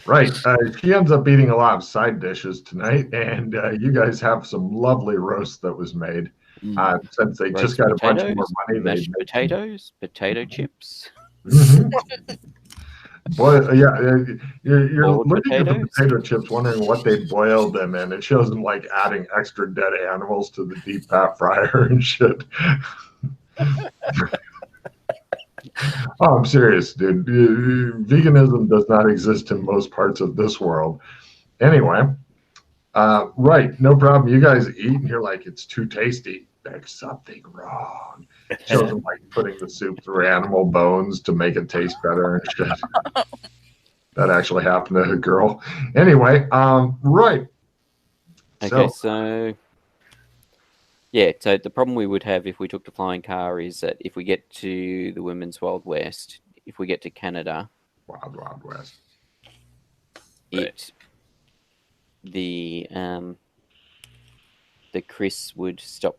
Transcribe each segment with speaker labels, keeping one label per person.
Speaker 1: Right. She ends up eating a lot of side dishes tonight, and you guys have some lovely roast that was made. Since they just
Speaker 2: Roast
Speaker 1: got a bunch more
Speaker 2: potatoes,
Speaker 1: money, they
Speaker 2: mashed potatoes, potato chips,
Speaker 1: Mhm. Boy, yeah, you're
Speaker 2: boiled
Speaker 1: looking at the
Speaker 2: potatoes.
Speaker 1: potato chips, wondering what they boiled them in. It shows them like adding extra dead animals to the deep pat fryer and shit. Oh, I'm serious, dude. Veganism does not exist in most parts of this world. Anyway, right, no problem. You guys eat and you're like, it's too tasty. There's something wrong. Shows them like putting the soup through animal bones to make it taste better and shit. That actually happened to a girl. Anyway, right.
Speaker 2: Okay,
Speaker 1: So,
Speaker 2: so yeah, so the problem we would have if we took the flying car is that if we get to the Women's Wild West, if we get to Canada,
Speaker 1: Wild Wild West.
Speaker 2: it the Chris would stop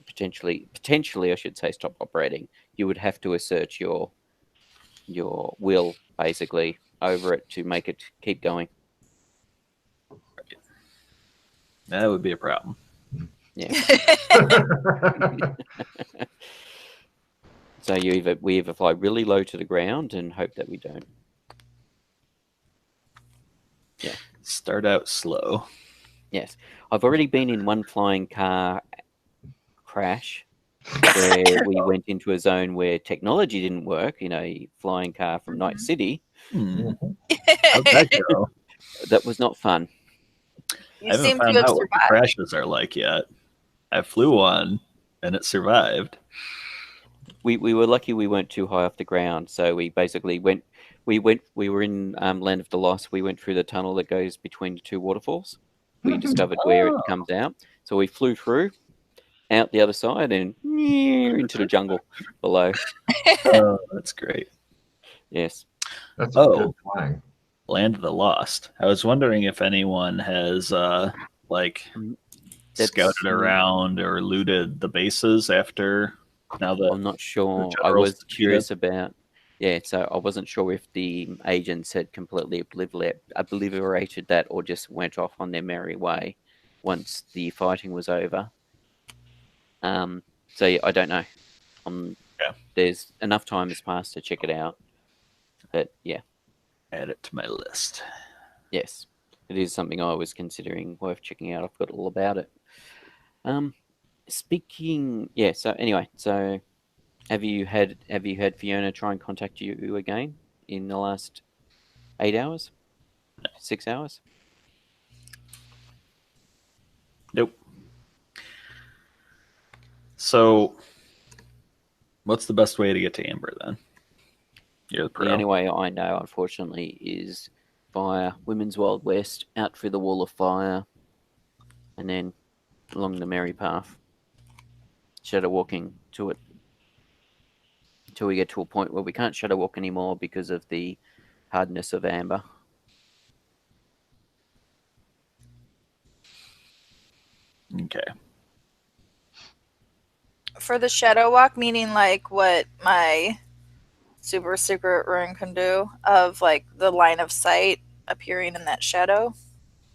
Speaker 2: potentially I should say stop operating. You would have to assert your will basically over it to make it keep going.
Speaker 3: That would be a problem.
Speaker 2: Yeah. So we either fly really low to the ground and hope that we don't. Yeah.
Speaker 3: Start out slow.
Speaker 2: Yes. I've already been in one flying car crash where we went into a zone where technology didn't work, flying car from Night City.
Speaker 3: How'd that go?
Speaker 2: That was not fun.
Speaker 3: I haven't found out what the crashes are like yet. I flew one and it survived.
Speaker 2: We were lucky we weren't too high off the ground, so we basically went. We were in Land of the Lost. We went through the tunnel that goes between the two waterfalls. We discovered where it comes out, so we flew through, out the other side, and into the jungle below.
Speaker 3: Oh, that's great.
Speaker 2: Yes.
Speaker 1: That's good flying.
Speaker 3: Land of the Lost. I was wondering if anyone has scouted around or looted the bases after. Now that
Speaker 2: I'm not sure. I was curious about. Yeah, so I wasn't sure if the agents had completely obliterated that or just went off on their merry way once the fighting was over. So yeah, I don't know. There's enough time has passed to check it out. But yeah.
Speaker 3: Add it to my list.
Speaker 2: Yes. It is something I was considering worth checking out. I've got all about it. So anyway, so have you had Fiona try and contact you again in the last 8 hours? 6 hours?
Speaker 3: Nope. So what's the best way to get to Amber then? You're the pro.
Speaker 2: The only way I know, unfortunately, is via Women's Wild West, out through the Wall of Fire, and then along the Merry Path, shadow walking to it until we get to a point where we can't shadow walk anymore because of the hardness of amber.
Speaker 3: Okay.
Speaker 4: For the shadow walk, meaning like what my super secret rune can do of like the line of sight appearing in that shadow?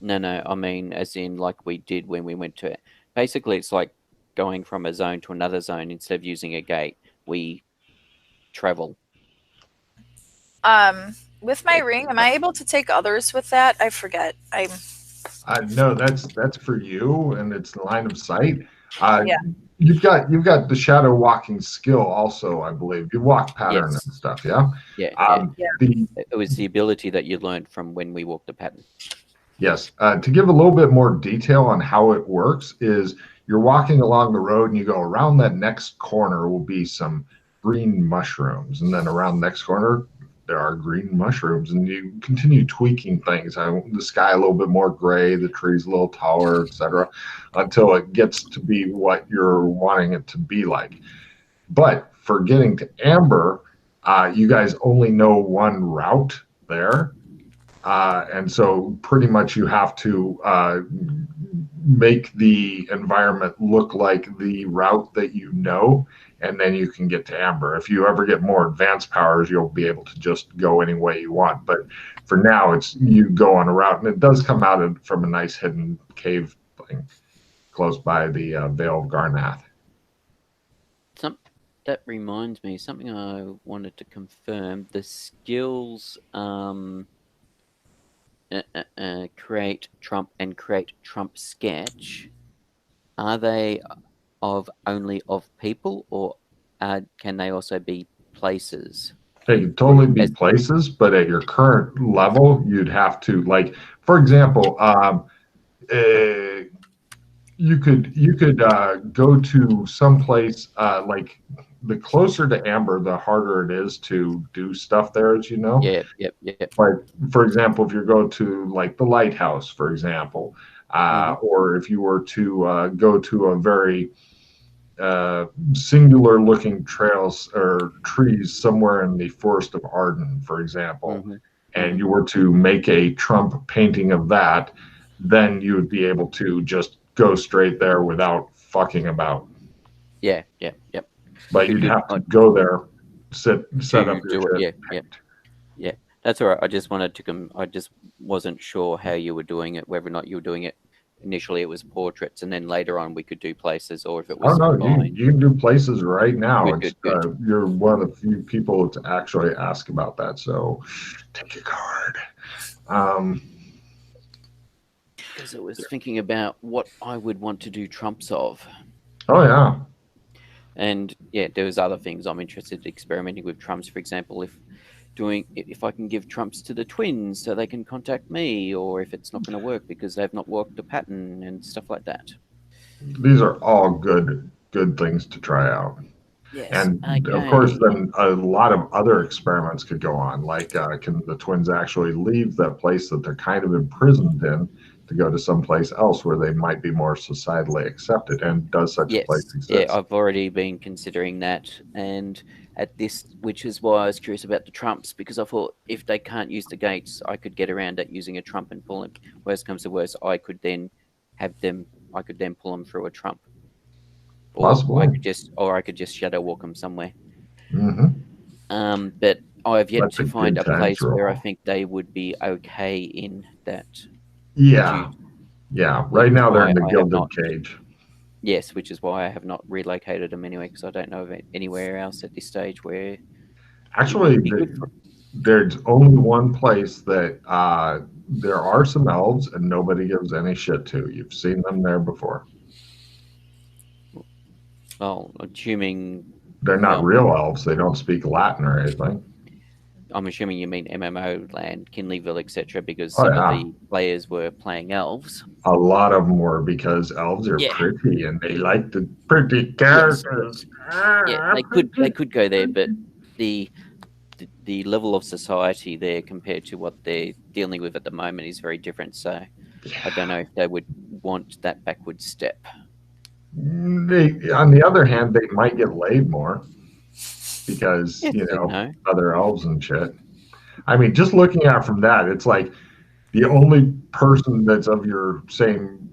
Speaker 2: No, I mean as in like we did when we went to it. Basically, it's like going from a zone to another zone. Instead of using a gate, we travel.
Speaker 4: With my ring, am I able to take others with that? I forget.
Speaker 1: No, that's for you, and it's the line of sight.
Speaker 4: Yeah.
Speaker 1: You've got the shadow walking skill also, I believe. You walk pattern and stuff, yeah?
Speaker 2: Yeah. It was the ability that you learned from when we walked the pattern.
Speaker 1: Yes. To give a little bit more detail on how it works is you're walking along the road and you go around that next corner will be some green mushrooms, and then around the next corner there are green mushrooms, and you continue tweaking things. The sky a little bit more gray, the trees a little taller, etc., until it gets to be what you're wanting it to be like. But for getting to Amber, you guys only know one route there. and so pretty much you have to make the environment look like the route that you know, and then you can get to amber. If you ever get more advanced powers, you'll be able to just go any way you want. But for now, it's you go on a route, and it does come out from a nice hidden cave thing close by the Vale of Garnath.
Speaker 2: That reminds me, something I wanted to confirm. The skills create Trump and create Trump sketch, are they only of people, or can they also be places?
Speaker 1: They could totally be places, but at your current level, you'd have to, like, for example, you could go to some place like the closer to amber, the harder it is to do stuff there, as you know.
Speaker 2: Yep.
Speaker 1: Like, for example, if you go to like the lighthouse, for example, or if you were to go to a very singular looking trails or trees somewhere in the Forest of Arden, for example, and you were to make a Trump painting of that, then you would be able to just go straight there without fucking about.
Speaker 2: Yep.
Speaker 1: But you'd have to go there, set up your
Speaker 2: shit. Yeah. That's all right. I just wanted to I just wasn't sure how you were doing it, whether or not you were doing it. Initially, it was portraits, and then later on we could do places, or if it was.
Speaker 1: Oh no, you can do places right now.
Speaker 2: Good.
Speaker 1: You're one of the few people to actually ask about that. So take your card.
Speaker 2: Because I was thinking about what I would want to do Trumps of.
Speaker 1: Oh yeah.
Speaker 2: And yeah, there was other things I'm interested in experimenting with Trumps. For example, if I can give Trumps to the twins so they can contact me, or if it's not going to work because they've not worked a pattern and stuff like that.
Speaker 1: These are all good things to try out.
Speaker 2: Yes.
Speaker 1: And of course, then a lot of other experiments could go on. Like, can the twins actually leave that place that they're kind of imprisoned in to go to someplace else where they might be more societally accepted? And does such a place exist?
Speaker 2: Yeah, I've already been considering that. And which is why I was curious about the Trumps, because I thought if they can't use the gates, I could get around it using a Trump and pull them. Worst comes to worst, I could then pull them through a Trump.
Speaker 1: Possible.
Speaker 2: Or I could just shadow walk them somewhere.
Speaker 1: Mm-hmm.
Speaker 2: But I have yet to find a place where I think they would be okay in that.
Speaker 1: Yeah. Right now they're in the gilded cage.
Speaker 2: Yes, which is why I have not relocated them anyway, because I don't know of anywhere else at this stage where.
Speaker 1: Actually, there's only one place that there are some elves and nobody gives any shit to. You've seen them there before.
Speaker 2: Well, assuming
Speaker 1: they're not real elves, they don't speak Latin or anything.
Speaker 2: I'm assuming you mean MMO land, Kinleyville, etc., because some of the players were playing elves.
Speaker 1: A lot of them were, because elves are pretty and they like the pretty characters.
Speaker 2: Yeah, they could go there, but the level of society there compared to what they're dealing with at the moment is very different. So I don't know if they would want that backward step.
Speaker 1: On the other hand, they might get laid more because other elves and shit. I mean, just looking at it from that, it's like the only person that's of your same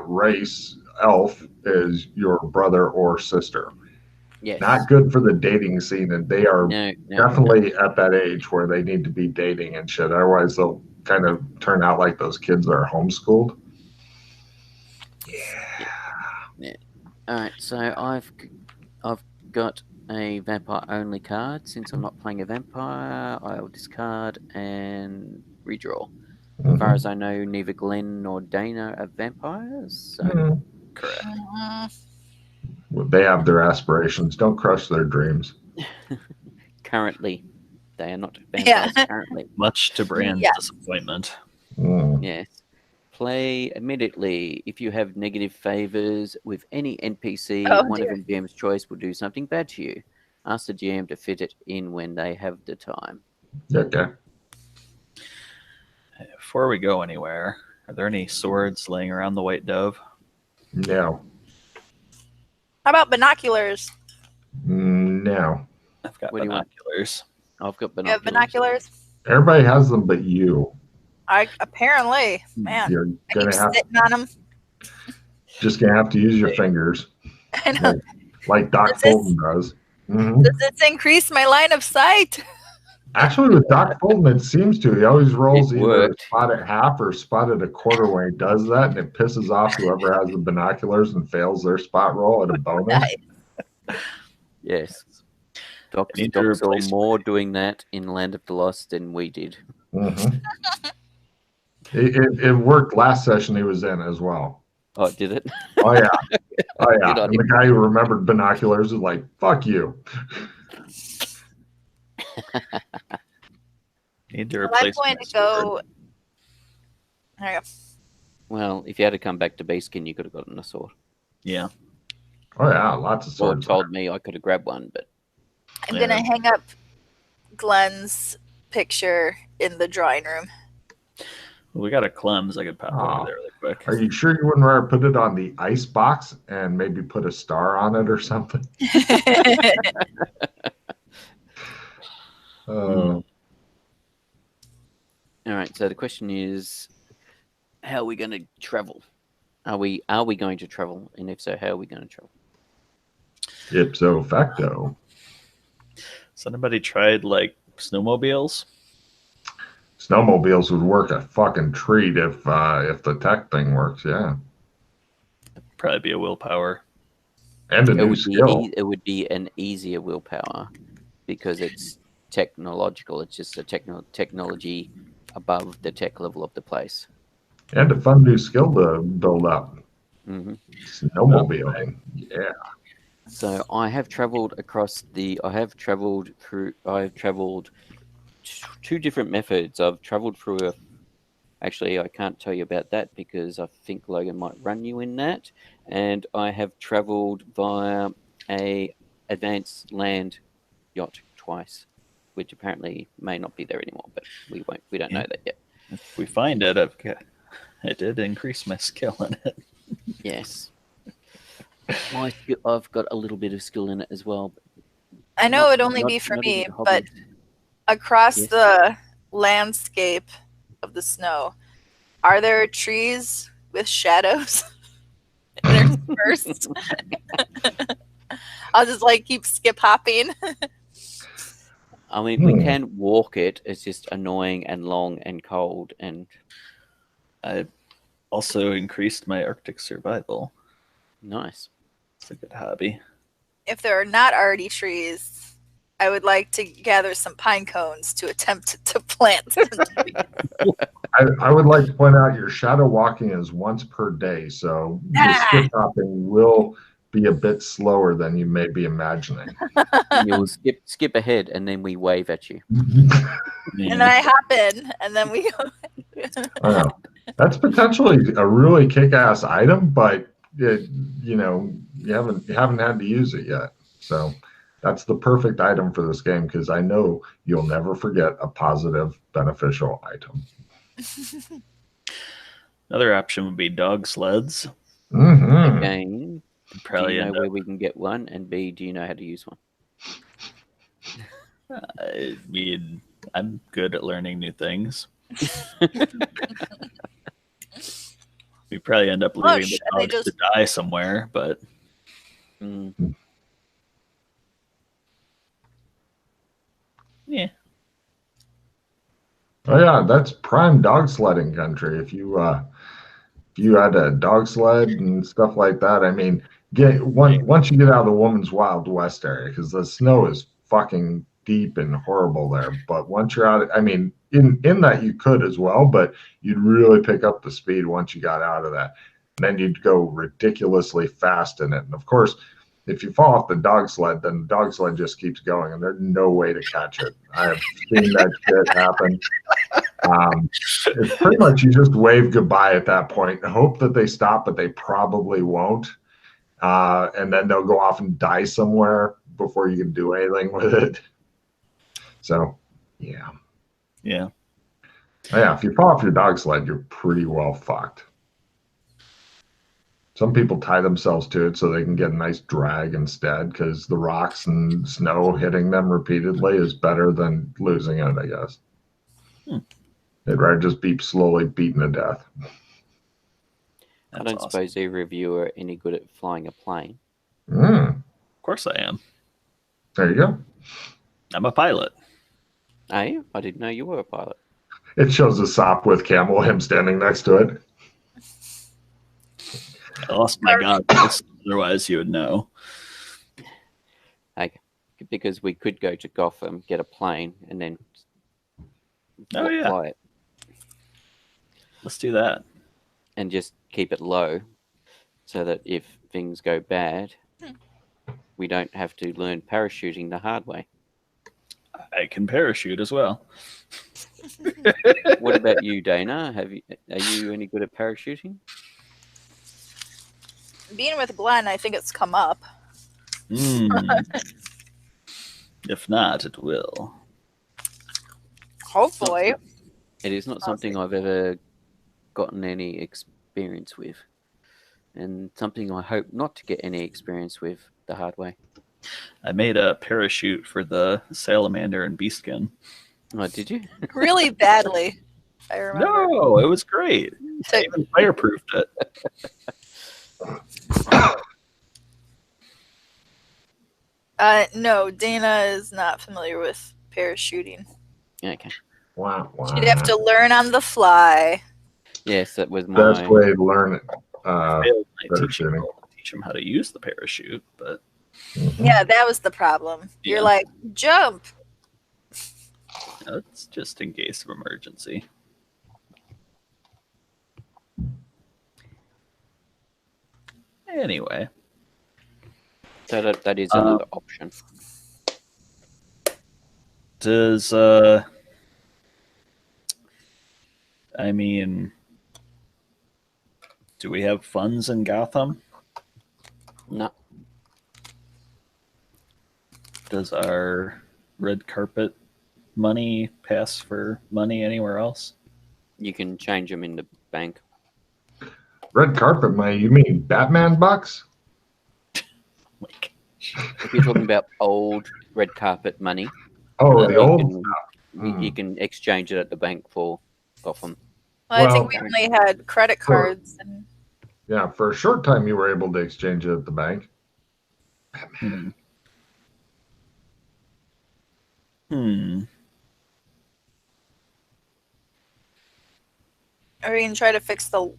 Speaker 1: race, elf, is your brother or sister.
Speaker 2: Yes.
Speaker 1: Not good for the dating scene, and they are definitely at that age where they need to be dating and shit. Otherwise, they'll kind of turn out like those kids that are homeschooled. Yeah.
Speaker 2: All right, so I've got a vampire only card. Since I'm not playing a vampire, I'll discard and redraw. As far as I know, neither Glenn nor Dana are vampires. So correct.
Speaker 1: Well, they have their aspirations. Don't crush their dreams.
Speaker 2: Currently, they are not vampires. Currently,
Speaker 3: much to Brand's disappointment.
Speaker 2: Yes. Play immediately. If you have negative favors with any NPC, one of the GM's choice will do something bad to you. Ask the GM to fit it in when they have the time.
Speaker 1: Okay.
Speaker 3: Before we go anywhere, are there any swords laying around the White Dove?
Speaker 1: No.
Speaker 4: How about binoculars?
Speaker 1: No.
Speaker 3: I've got binoculars.
Speaker 2: I've got binoculars.
Speaker 4: You have binoculars?
Speaker 1: Everybody has them but you.
Speaker 4: Apparently, man.
Speaker 1: You're
Speaker 4: I
Speaker 1: gonna
Speaker 4: keep
Speaker 1: have
Speaker 4: sitting on them.
Speaker 1: just gonna have to use your fingers,
Speaker 4: I know.
Speaker 1: like Doc Fulton does. Mm-hmm.
Speaker 4: Does this increase my line of sight?
Speaker 1: Actually, with Doc Fulton, it seems to. He always rolls either
Speaker 2: worked.
Speaker 1: spot at half or spot at a quarter when he does that, and it pisses off whoever has the binoculars and fails their spot roll at a bonus.
Speaker 4: Nice.
Speaker 2: Yes. Doc
Speaker 3: Need to
Speaker 2: saw
Speaker 3: replace
Speaker 2: more doing that in Land of the Lost than we did.
Speaker 1: Mm-hmm. It worked last session he was in as well.
Speaker 2: Oh, did it?
Speaker 1: Oh yeah, oh yeah.
Speaker 2: Good on
Speaker 1: And the guy who remembered binoculars was like, "Fuck you."
Speaker 3: Need to
Speaker 4: Well,
Speaker 3: replace.
Speaker 4: I'm going to go. There you go.
Speaker 2: Well, if you had to come back to Beastkin, you could have gotten a sword.
Speaker 3: Yeah.
Speaker 1: Oh yeah, lots of
Speaker 2: Or
Speaker 1: swords.
Speaker 2: told me I could have grabbed one, but
Speaker 4: I'm going to hang up Glenn's picture in the drawing room.
Speaker 3: Well, we got a Clems. I could pop over there really quick.
Speaker 1: Are you sure you wouldn't rather put it on the ice box and maybe put a star on it or something?
Speaker 2: All right. So the question is, how are we going to travel? Are we going to travel? And if so, how are we going to travel?
Speaker 1: Ipso facto.
Speaker 3: So anybody tried like snowmobiles?
Speaker 1: Snowmobiles would work a fucking treat if the tech thing works. Yeah,
Speaker 3: Probably be a willpower.
Speaker 1: and a new skill.
Speaker 2: It would be an easier willpower because it's technological. It's just a technology above the tech level of the place.
Speaker 1: And a fun new skill to build up.
Speaker 2: Mm-hmm.
Speaker 1: Snowmobiling. Yeah.
Speaker 2: So I have traveled two different methods. I've traveled through actually, I can't tell you about that because I think Logan might run you in that. And I have traveled via a advanced land yacht twice, which apparently may not be there anymore, but we don't know that yet.
Speaker 3: If we find it, I did increase my skill in it.
Speaker 2: Yes. I've got a little bit of skill in it as well.
Speaker 4: I know it would only be for me, but across the landscape of the snow, are there trees with shadows? Interspersed. I'll just keep skip hopping.
Speaker 2: I mean, we can walk it. It's just annoying and long and cold. And
Speaker 3: I also increased my Arctic survival.
Speaker 2: Nice.
Speaker 3: It's a good hobby.
Speaker 4: If there are not already trees, I would like to gather some pine cones to attempt to plant.
Speaker 1: I would like to point out your shadow walking is once per day, so the skip hopping will be a bit slower than you may be imagining.
Speaker 2: You'll skip ahead, and then we wave at you.
Speaker 4: And I hop in, and then we go.
Speaker 1: That's potentially a really kick-ass item, but you haven't had to use it yet. So that's the perfect item for this game because I know you'll never forget a positive, beneficial item.
Speaker 3: Another option would be dog sleds.
Speaker 1: Mm-hmm.
Speaker 2: Again,
Speaker 3: Probably
Speaker 2: do you know where we can get one? And B, do you know how to use one?
Speaker 3: I'm good at learning new things. We probably end up leaving the dogs to die somewhere, but yeah.
Speaker 1: Oh yeah, that's prime dog sledding country. If you had a dog sled and stuff like that, I mean, once you get out of the woman's Wild West area, because the snow is fucking deep and horrible there. But once you're out, I mean, in that you could as well, but you'd really pick up the speed once you got out of that. And then you'd go ridiculously fast in it. And of course, if you fall off the dog sled, then the dog sled just keeps going, and there's no way to catch it. I have seen that shit happen. It's pretty much you just wave goodbye at that point and hope that they stop, but they probably won't. And then they'll go off and die somewhere before you can do anything with it. So, yeah.
Speaker 3: Yeah.
Speaker 1: Yeah, if you fall off your dog sled, you're pretty well fucked. Some people tie themselves to it so they can get a nice drag instead because the rocks and snow hitting them repeatedly is better than losing it, I guess. They'd rather just be slowly beaten to death.
Speaker 2: I don't suppose either of you are any good at flying a plane.
Speaker 3: Of course I am.
Speaker 1: There you go.
Speaker 3: I'm a pilot.
Speaker 2: Are you? I didn't know you were a pilot.
Speaker 1: It shows a SOP with Camel, him standing next to it.
Speaker 3: I lost my goggles, otherwise you would know.
Speaker 2: Okay. Because we could go to Gotham, get a plane, and then fly it.
Speaker 3: Let's do that.
Speaker 2: And just keep it low so that if things go bad, we don't have to learn parachuting the hard way.
Speaker 3: I can parachute as well.
Speaker 2: What about you, Dana? Are you any good at parachuting?
Speaker 4: Being with Glenn, I think it's come up.
Speaker 3: If not, it will.
Speaker 4: Hopefully.
Speaker 2: It is not something I've ever gotten any experience with, and something I hope not to get any experience with the hard way.
Speaker 3: I made a parachute for the salamander and beastkin.
Speaker 2: Oh, did you?
Speaker 4: Really badly, I remember.
Speaker 3: No, it was great. I even fireproofed it.
Speaker 4: No, Dana is not familiar with parachuting.
Speaker 2: Okay.
Speaker 1: Wow.
Speaker 4: She'd have to learn on the fly.
Speaker 2: Yes, that was my
Speaker 1: best way to learn it.
Speaker 3: Teach him how to use the parachute, but
Speaker 4: yeah, that was the problem.
Speaker 3: Yeah.
Speaker 4: You're like, jump.
Speaker 3: It's just in case of emergency. Anyway,
Speaker 2: so that is another option.
Speaker 3: Does I mean, do we have funds in Gotham?
Speaker 2: No.
Speaker 3: Does our red carpet money pass for money anywhere else?
Speaker 2: You can change them in the bank.
Speaker 1: Red carpet money? You mean Batman bucks?
Speaker 2: If you're talking about old red carpet money,
Speaker 1: the old stuff.
Speaker 2: You can exchange it at the bank for Gotham.
Speaker 4: Well, I think we only had credit cards.
Speaker 1: Yeah, for a short time you were able to exchange it at the bank.
Speaker 4: Or we can try to fix the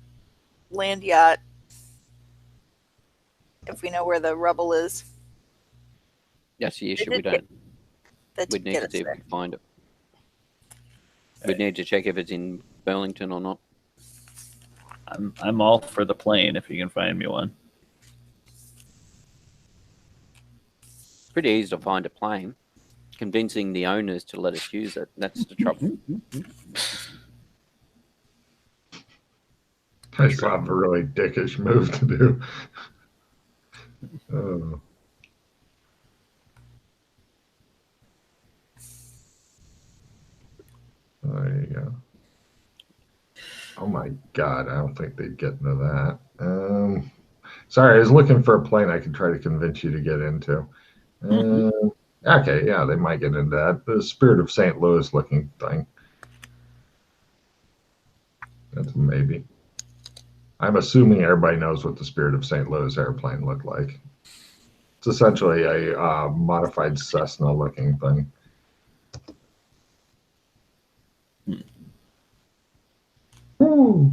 Speaker 4: land yacht if we know where the rubble is.
Speaker 2: That's the issue. We'd need to see if we can find it. We'd need to check if it's in Burlington or not.
Speaker 3: I'm all for the plane if you can find me one.
Speaker 2: Pretty easy to find a plane. Convincing the owners to let us use it. That's the trouble.
Speaker 1: I still have a really dickish move to do. There you go. Oh my God, I don't think they'd get into that. Sorry, I was looking for a plane I could try to convince you to get into. Okay, yeah, they might get into that. The Spirit of St. Louis looking thing. That's a maybe. I'm assuming everybody knows what the Spirit of St. Louis airplane looked like. It's essentially a modified Cessna looking thing. Woo.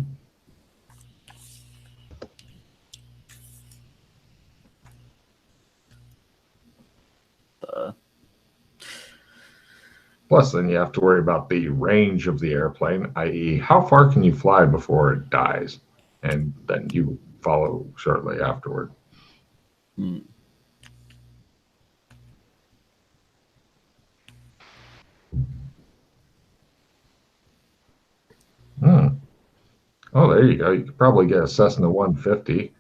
Speaker 1: Plus, then you have to worry about the range of the airplane, i.e., how far can you fly before it dies? And then you follow shortly afterward. Oh, there you go. You could probably get a Cessna 150,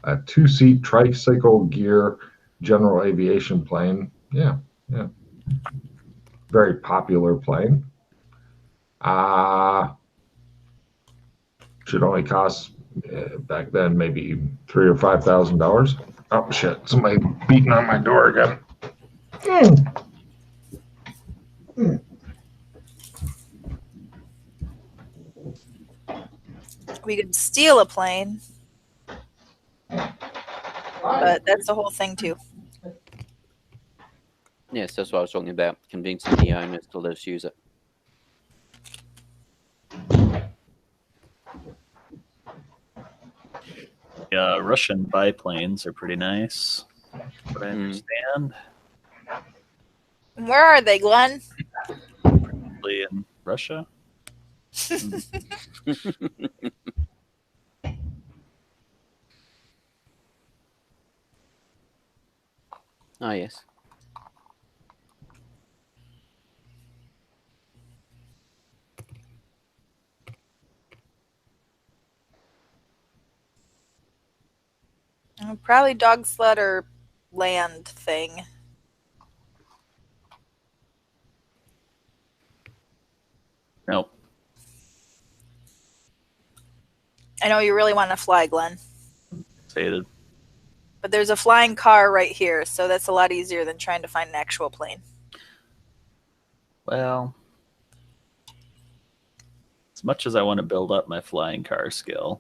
Speaker 1: a two-seat tricycle gear general aviation plane. Yeah. Very popular plane. Should only cost back then maybe $3,000 or $5,000. Oh shit! Somebody beating on my door again.
Speaker 4: we could steal a plane. But that's the whole thing, too.
Speaker 2: Yes, that's what I was talking about, convincing the owners to let us use it.
Speaker 3: Yeah, Russian biplanes are pretty nice, what I understand.
Speaker 4: Where are they, Glenn?
Speaker 3: Probably in Russia.
Speaker 2: Oh, yes.
Speaker 4: Probably dog sled or land thing.
Speaker 3: Nope.
Speaker 4: I know you really want to fly, Glenn.
Speaker 3: Stated.
Speaker 4: But there's a flying car right here, so that's a lot easier than trying to find an actual plane.
Speaker 3: Well, as much as I want to build up my flying car skill.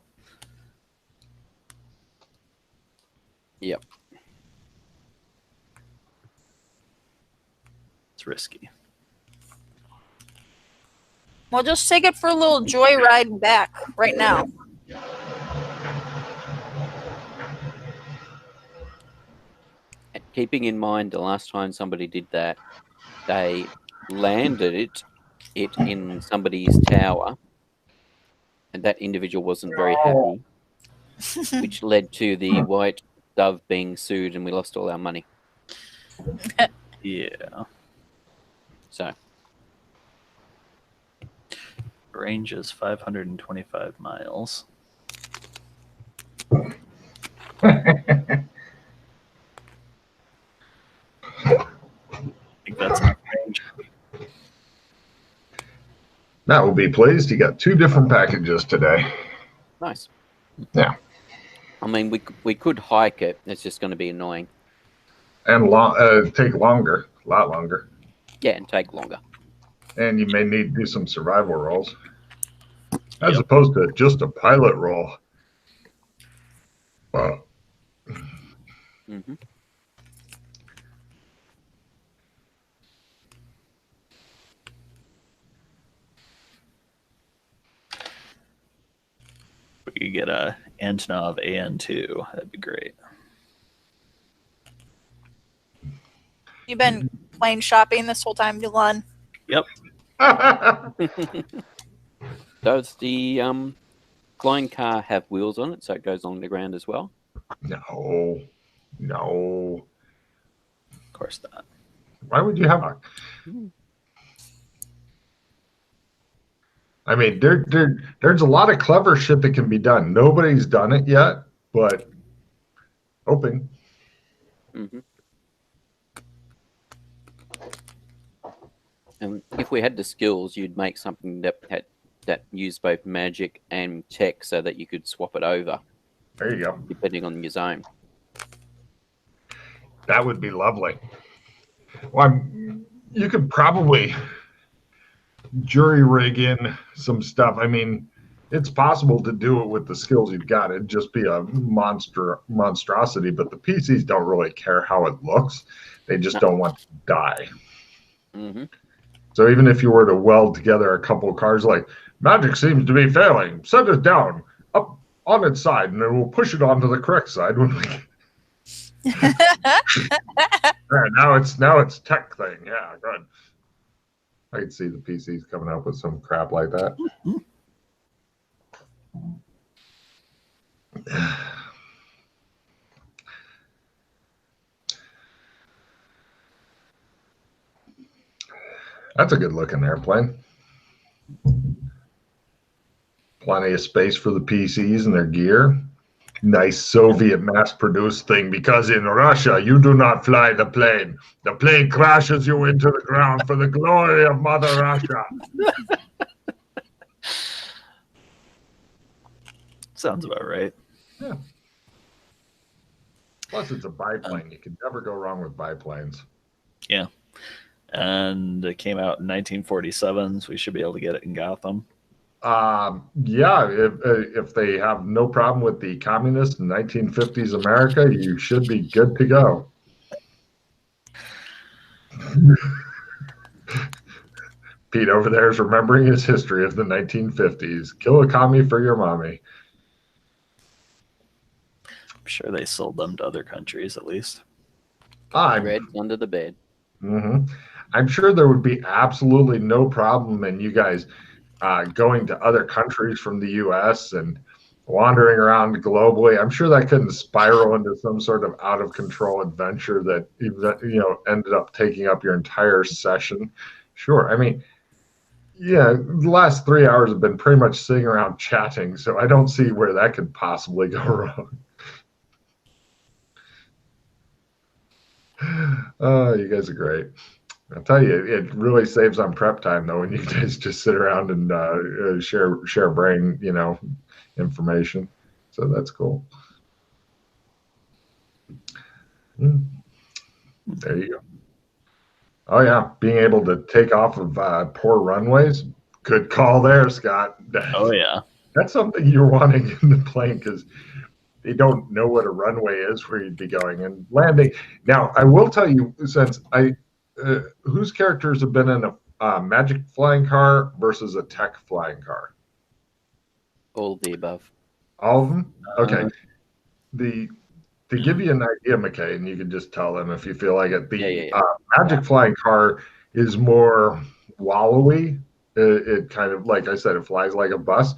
Speaker 2: Yep.
Speaker 3: It's risky.
Speaker 4: Well, just take it for a little joyride back right now.
Speaker 2: Keeping in mind the last time somebody did that, they landed it in somebody's tower, and that individual wasn't very happy, which led to the White Dove being sued, and we lost all our money.
Speaker 3: Yeah.
Speaker 2: So.
Speaker 3: Range is 525 miles. I think that's enough range.
Speaker 1: Matt will be pleased. He got 2 different packages today.
Speaker 2: Nice.
Speaker 1: Yeah.
Speaker 2: I mean, we could hike it. It's just going to be annoying.
Speaker 1: And take longer. A lot longer.
Speaker 2: Yeah, and take longer.
Speaker 1: And you may need to do some survival rolls. As opposed to just a pilot roll. Wow.
Speaker 2: Mm-hmm.
Speaker 3: We could get a Antonov AN2. That'd be great.
Speaker 4: You've been plane shopping this whole time, Glenn?
Speaker 3: Yep.
Speaker 2: Does the flying car have wheels on it so it goes along the ground as well?
Speaker 1: No.
Speaker 3: Of course not.
Speaker 1: Why would you have a... I mean, there's a lot of clever shit that can be done. Nobody's done it yet, but hoping.
Speaker 2: Mm-hmm. And if we had the skills, you'd make something that used both magic and tech so that you could swap it over.
Speaker 1: There you go.
Speaker 2: Depending on your zone.
Speaker 1: That would be lovely. Well, you could probably jury rig in some stuff. I mean, it's possible to do it with the skills you've got. It'd just be a monstrosity, but the PCs don't really care how it looks. They just don't want to die.
Speaker 2: Mm-hmm.
Speaker 1: So even if you were to weld together a couple of cars, like, magic seems to be failing, set it down up on its side, and then we'll push it onto the correct side when we... now it's tech thing. Yeah, good. I could see the PCs coming up with some crap like that. That's a good looking airplane. Plenty of space for the PCs and their gear. Nice Soviet mass-produced thing, because in Russia, you do not fly the plane. The plane crashes you into the ground for the glory of Mother Russia.
Speaker 3: Sounds about right.
Speaker 1: Yeah. Plus, it's a biplane. You can never go wrong with biplanes.
Speaker 3: Yeah. And it came out in 1947, so we should be able to get it in Gotham.
Speaker 1: Yeah, if they have no problem with the communist in 1950s America, you should be good to go. Pete over there is remembering his history of the 1950s. Kill a commie for your mommy.
Speaker 3: I'm sure they sold them to other countries at least.
Speaker 2: Red under the bed.
Speaker 1: I'm sure there would be absolutely no problem in you guys going to other countries from the U.S. and wandering around globally. I'm sure that couldn't spiral into some sort of out of control adventure that ended up taking up your entire session. Sure, I mean, yeah, the last 3 hours have been pretty much sitting around chatting, so I don't see where that could possibly go wrong. Oh, you guys are great. I'll tell you, it really saves on prep time though when you guys just sit around and share brain, information. So that's cool. There you go. Oh yeah, being able to take off of poor runways. Good call there, Scott.
Speaker 3: Oh yeah,
Speaker 1: that's something you're wanting in the plane because they don't know what a runway is where you'd be going and landing. Now, I will tell you, since whose characters have been in a magic flying car versus a tech flying car?
Speaker 2: All of the above.
Speaker 1: All of them? Okay. To give you an idea, McKay, and you can just tell them if you feel like it, the magic flying car is more wallowy. It kind of, like I said, it flies like a bus.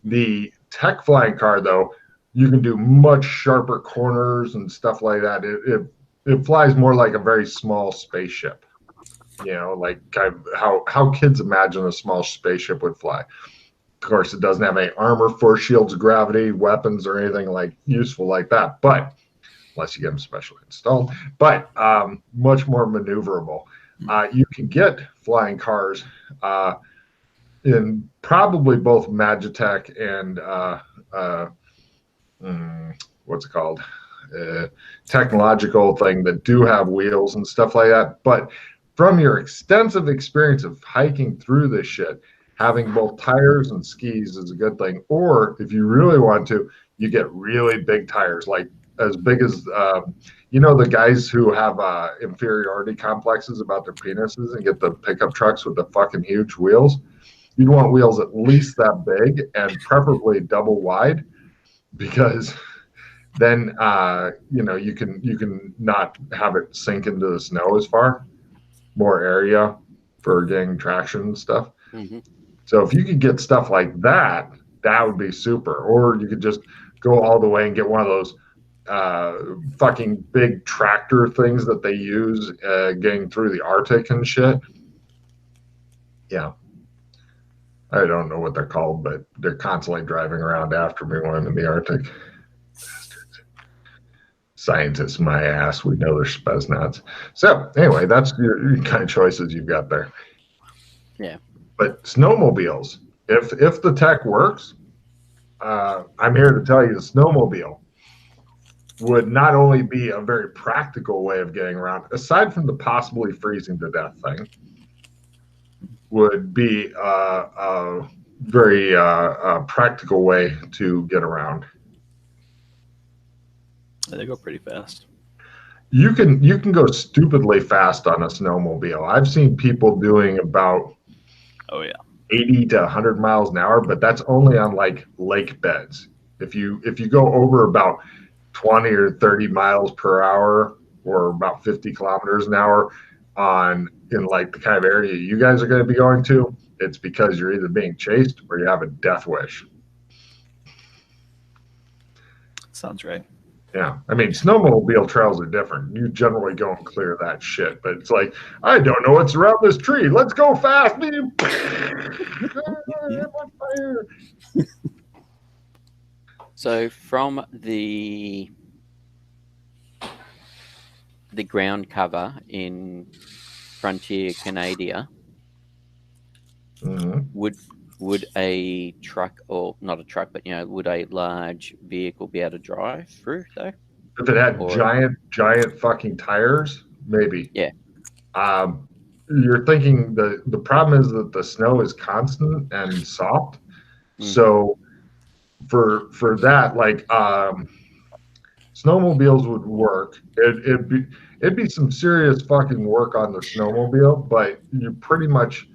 Speaker 1: The tech flying car, though, you can do much sharper corners and stuff like that. It flies more like a very small spaceship, like kind of how kids imagine a small spaceship would fly. Of course, it doesn't have any armor, force shields, gravity, weapons, or anything like useful like that. But unless you get them specially installed, but much more maneuverable. You can get flying cars in probably both Magitech and what's it called? Technological thing that do have wheels and stuff like that. But from your extensive experience of hiking through this shit, having both tires and skis is a good thing. Or if you really want to, you get really big tires, like as big as the guys who have inferiority complexes about their penises and get the pickup trucks with the fucking huge wheels. You'd want wheels at least that big and preferably double wide, because then you can not have it sink into the snow as far. More area for getting traction and stuff.
Speaker 2: Mm-hmm.
Speaker 1: So if you could get stuff like that, that would be super. Or you could just go all the way and get one of those fucking big tractor things that they use getting through the Arctic and shit. Yeah. I don't know what they're called, but they're constantly driving around after me when I'm in the Arctic. Scientists, my ass. We know they're spaz-nuts. So anyway, that's your kind of choices you've got there.
Speaker 2: Yeah.
Speaker 1: But snowmobiles, if the tech works, I'm here to tell you the snowmobile would not only be a very practical way of getting around, aside from the possibly freezing to death thing, would be a very practical way to get around.
Speaker 3: They go pretty fast.
Speaker 1: You can go stupidly fast on a snowmobile. I've seen people doing about 80 to 100 miles an hour, but that's only on like lake beds. If you go over about 20 or 30 miles per hour or about 50 kilometers an hour in like the kind of area you guys are going to be going to, it's because you're either being chased or you have a death wish.
Speaker 3: Sounds right.
Speaker 1: Yeah, I mean, snowmobile trails are different. You generally go and clear that shit, but it's like, I don't know what's around this tree. Let's go fast.
Speaker 2: So from the ground cover in Frontier Canada, would a truck, or not a truck, but would a large vehicle be able to drive through though?
Speaker 1: If it had giant fucking tires, maybe.
Speaker 2: Yeah.
Speaker 1: You're thinking the problem is that the snow is constant and soft, So for that, like snowmobiles would work. It'd be some serious fucking work on the snowmobile, but you pretty much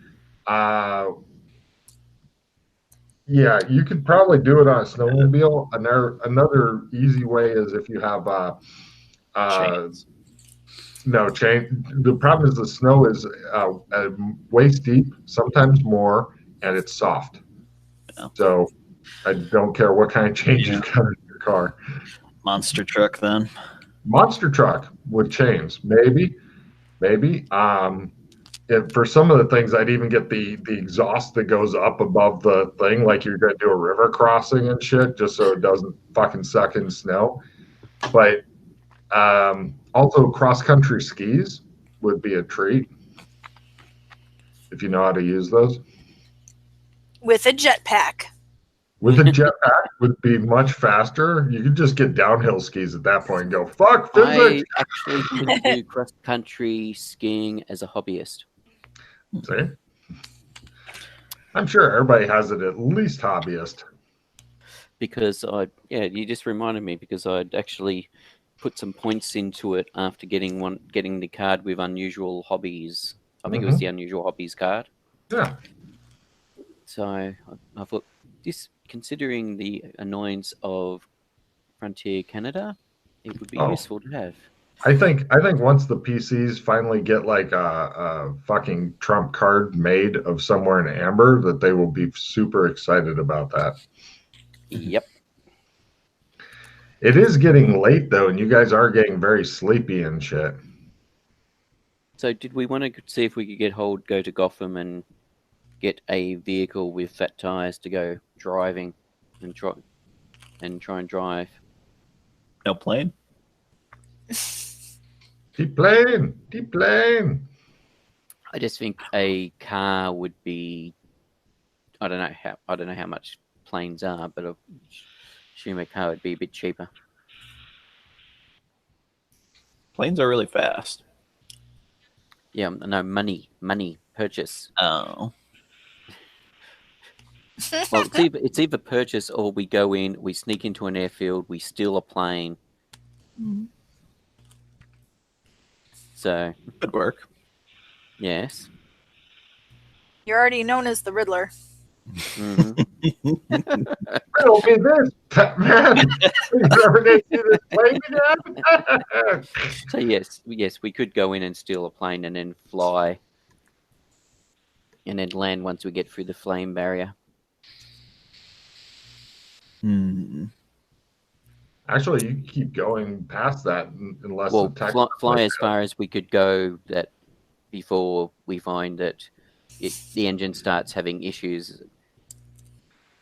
Speaker 1: yeah, you could probably do it on a snowmobile. Another easy way is if you have
Speaker 3: Chains.
Speaker 1: no chain. The problem is the snow is waist deep, sometimes more, and it's soft.
Speaker 3: Yeah.
Speaker 1: So I don't care what kind of chains you've got in your car.
Speaker 3: Monster truck, then.
Speaker 1: Monster truck with chains, maybe. For some of the things, I'd even get the exhaust that goes up above the thing, like you're going to do a river crossing and shit, just so it doesn't fucking suck in snow. But also, cross country skis would be a treat if you know how to use those.
Speaker 4: With a jetpack.
Speaker 1: With a jetpack would be much faster. You could just get downhill skis at that point and go, fuck physics.
Speaker 2: I actually could do cross country skiing as a hobbyist.
Speaker 1: See? I'm sure everybody has it at least hobbyist.
Speaker 2: Because you just reminded me, because I'd actually put some points into it after getting the card with unusual hobbies. I think it was the unusual hobbies card.
Speaker 1: Yeah.
Speaker 2: So I thought, this, considering the annoyance of Frontier Canada, it would be useful to have.
Speaker 1: I think once the PCs finally get like a fucking Trump card made of somewhere in amber, that they will be super excited about that.
Speaker 2: Yep.
Speaker 1: It is getting late though, and you guys are getting very sleepy and shit.
Speaker 2: So did we want to see if we could go to Gotham and get a vehicle with fat tires to go driving and try and drive?
Speaker 3: No plane?
Speaker 1: Keep playing.
Speaker 2: I just think a car would be. I don't know how much planes are, but I assume a car would be a bit cheaper.
Speaker 3: Planes are really fast.
Speaker 2: Yeah, no, money purchase.
Speaker 3: Oh.
Speaker 2: Well, it's either purchase or we go in, we sneak into an airfield, we steal a plane.
Speaker 4: Mm-hmm.
Speaker 2: So
Speaker 3: Could work.
Speaker 2: Yes.
Speaker 4: You're already known as the Riddler.
Speaker 2: Mm-hmm.
Speaker 1: Riddle me this, man. You ever get to this plane again?
Speaker 2: So yes, we could go in and steal a plane and then fly, and then land once we get through the flame barrier.
Speaker 1: Actually, you keep going past that unless
Speaker 2: fly as far as we could go that before we find that the engine starts having issues.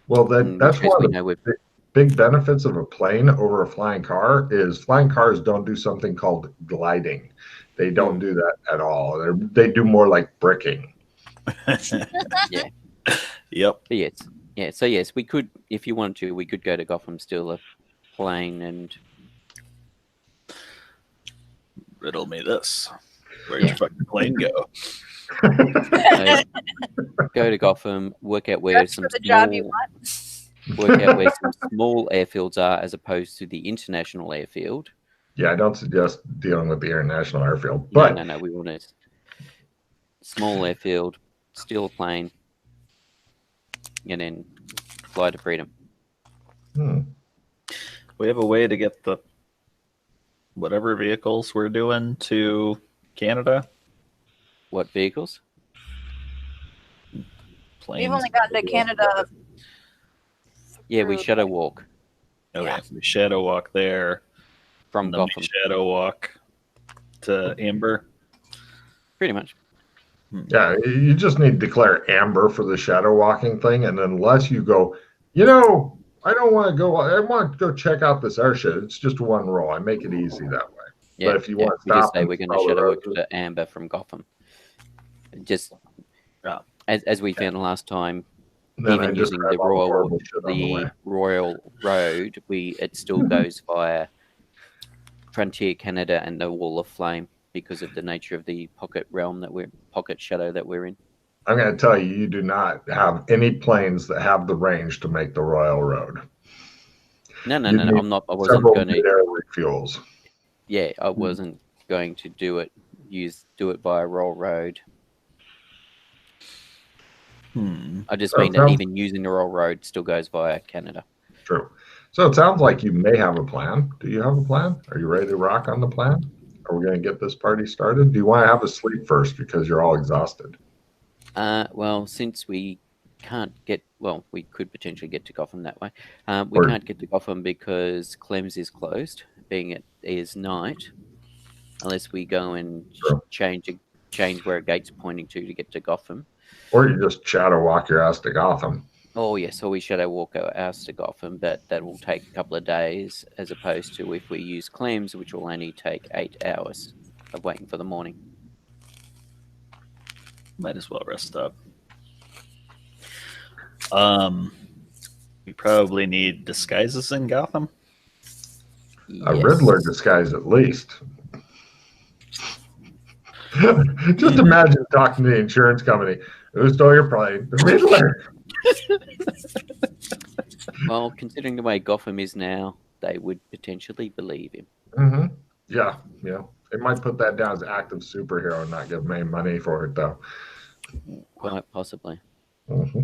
Speaker 1: Well, that's one of the big benefits of a plane over a flying car is flying cars don't do something called gliding. They don't do that at all. They do more like bricking.
Speaker 2: Yeah.
Speaker 3: Yep.
Speaker 2: But yes. Yeah. So yes, we could, if you wanted to, we could go to Gotham, steal a plane, and
Speaker 3: riddle me this. Where'd your fucking plane go?
Speaker 2: So, go to Gotham, work out where some small airfields are as opposed to the international airfield.
Speaker 1: Yeah, I don't suggest dealing with the international airfield. But
Speaker 2: No, we want a small airfield, steal a plane, and then fly to freedom.
Speaker 3: We have a way to get the whatever vehicles we're doing to Canada.
Speaker 2: What vehicles?
Speaker 3: Planes.
Speaker 4: We've only gotten to Canada.
Speaker 2: Yeah, we shadow walk.
Speaker 3: Okay, yeah. We shadow walk there.
Speaker 2: From Gotham.
Speaker 3: Shadow walk to Amber.
Speaker 2: Pretty much.
Speaker 1: Yeah, you just need to declare amber for the shadow walking thing, and unless you go, I don't want to go. I want to go check out this airship. It's just one roll. I make it easy that way.
Speaker 2: Yeah,
Speaker 1: but if you want to stop,
Speaker 2: we're going to shadow walk to Amber from Gotham. Just as we found last time, even using the Royal Road, it still goes via Frontier Canada and the Wall of Flame because of the nature of the pocket shadow that we're in.
Speaker 1: I'm going to tell you, you do not have any planes that have the range to make the Royal Road.
Speaker 2: No. I'm not. I wasn't going to
Speaker 1: air refuels.
Speaker 2: Yeah, I wasn't going to do it via Roll Road. I just mean that even using the Roll Road still goes via Canada.
Speaker 1: True. So it sounds like you may have a plan. Do you have a plan? Are you ready to rock on the plan? Are we going to get this party started? Do you want to have a sleep first because you're all exhausted?
Speaker 2: Well, since we can't get, we could potentially get to Gotham that way. We can't get to Gotham because Clem's is closed, being it is night, unless we go and change where a gate's pointing to get to Gotham.
Speaker 1: Or you just shadow walk your ass to Gotham.
Speaker 2: Oh, yeah, so we shadow walk our ass to Gotham, but that will take a couple of days, as opposed to if we use Clem's, which will only take 8 hours of waiting for the morning.
Speaker 3: Might as well rest up. We probably need disguises in Gotham.
Speaker 1: A Riddler disguise, at least. Just imagine talking to the insurance company. Who stole your plane? The Riddler.
Speaker 2: Well, considering the way Gotham is now, they would potentially believe him.
Speaker 1: Mm-hmm. Yeah. They might put that down as active superhero and not give me money for it, though.
Speaker 2: Quite possibly.
Speaker 1: Mm-hmm.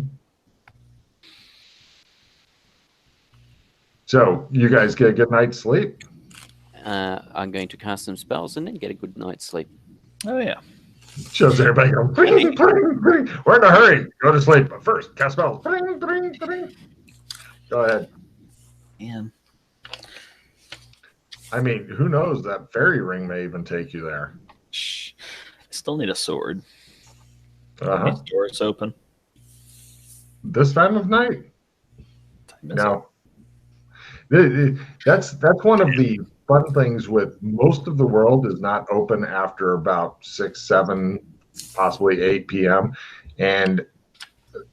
Speaker 1: So, you guys get a good night's sleep?
Speaker 2: I'm going to cast some spells and then get a good night's sleep.
Speaker 3: Oh, yeah.
Speaker 1: Shows everybody go, bring, bring, bring. We're in a hurry. Go to sleep. But first, cast spells. Bring, bring, bring. Go ahead.
Speaker 3: Man.
Speaker 1: I mean, who knows? That fairy ring may even take you there.
Speaker 3: Shh. I still need a sword.
Speaker 1: Uh-huh.
Speaker 3: Doors open.
Speaker 1: This time of night? No. That's one of the fun things with most of the world is not open after about 6, 7, possibly 8 p.m. And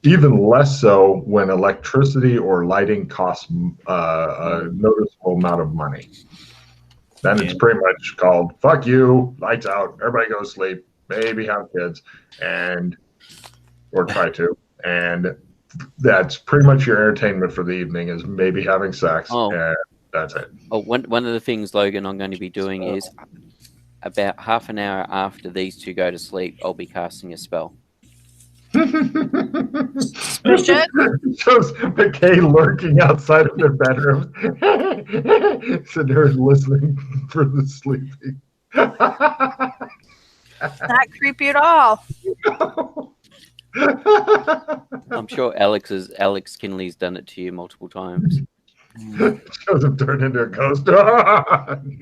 Speaker 1: even less so when electricity or lighting costs a noticeable amount of money. Then it's pretty much called, fuck you, lights out, everybody go to sleep, maybe have kids, or try to. And that's pretty much your entertainment for the evening is maybe having sex, and that's it.
Speaker 2: Oh, one of the things, Logan, I'm going to be doing is about half an hour after these two go to sleep, I'll be casting a spell.
Speaker 1: Shows McKay lurking outside of their bedroom. Sitting there listening for the sleeping.
Speaker 4: Not creepy at all.
Speaker 2: I'm sure Alex Kinley's done it to you multiple times.
Speaker 1: Shows him turn into a ghost. You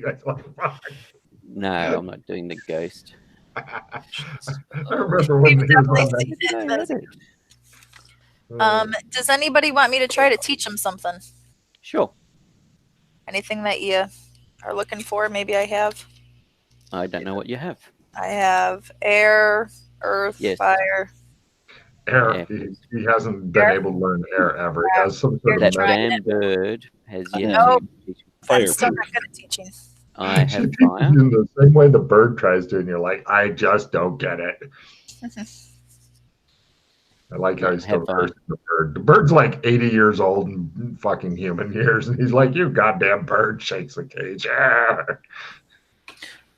Speaker 1: guys like, fuck.
Speaker 2: No, I'm not doing the ghost.
Speaker 1: I remember when he was on that.
Speaker 4: Does anybody want me to try to teach them something?
Speaker 2: Sure.
Speaker 4: Anything that you are looking for? Maybe I have.
Speaker 2: I don't know what you have.
Speaker 4: I have air, earth, fire.
Speaker 1: Air. He hasn't been able to learn air ever. He has some sort
Speaker 2: that
Speaker 1: of
Speaker 2: damn bird has yet
Speaker 4: to
Speaker 2: teach
Speaker 4: fire. I'm still not good at teaching.
Speaker 2: I have fire.
Speaker 1: In the same way the bird tries to, and you're like, I just don't get it. I like how he's still cursing the bird. The bird's like 80 years old in fucking human years, and he's like, you goddamn bird, shakes the cage.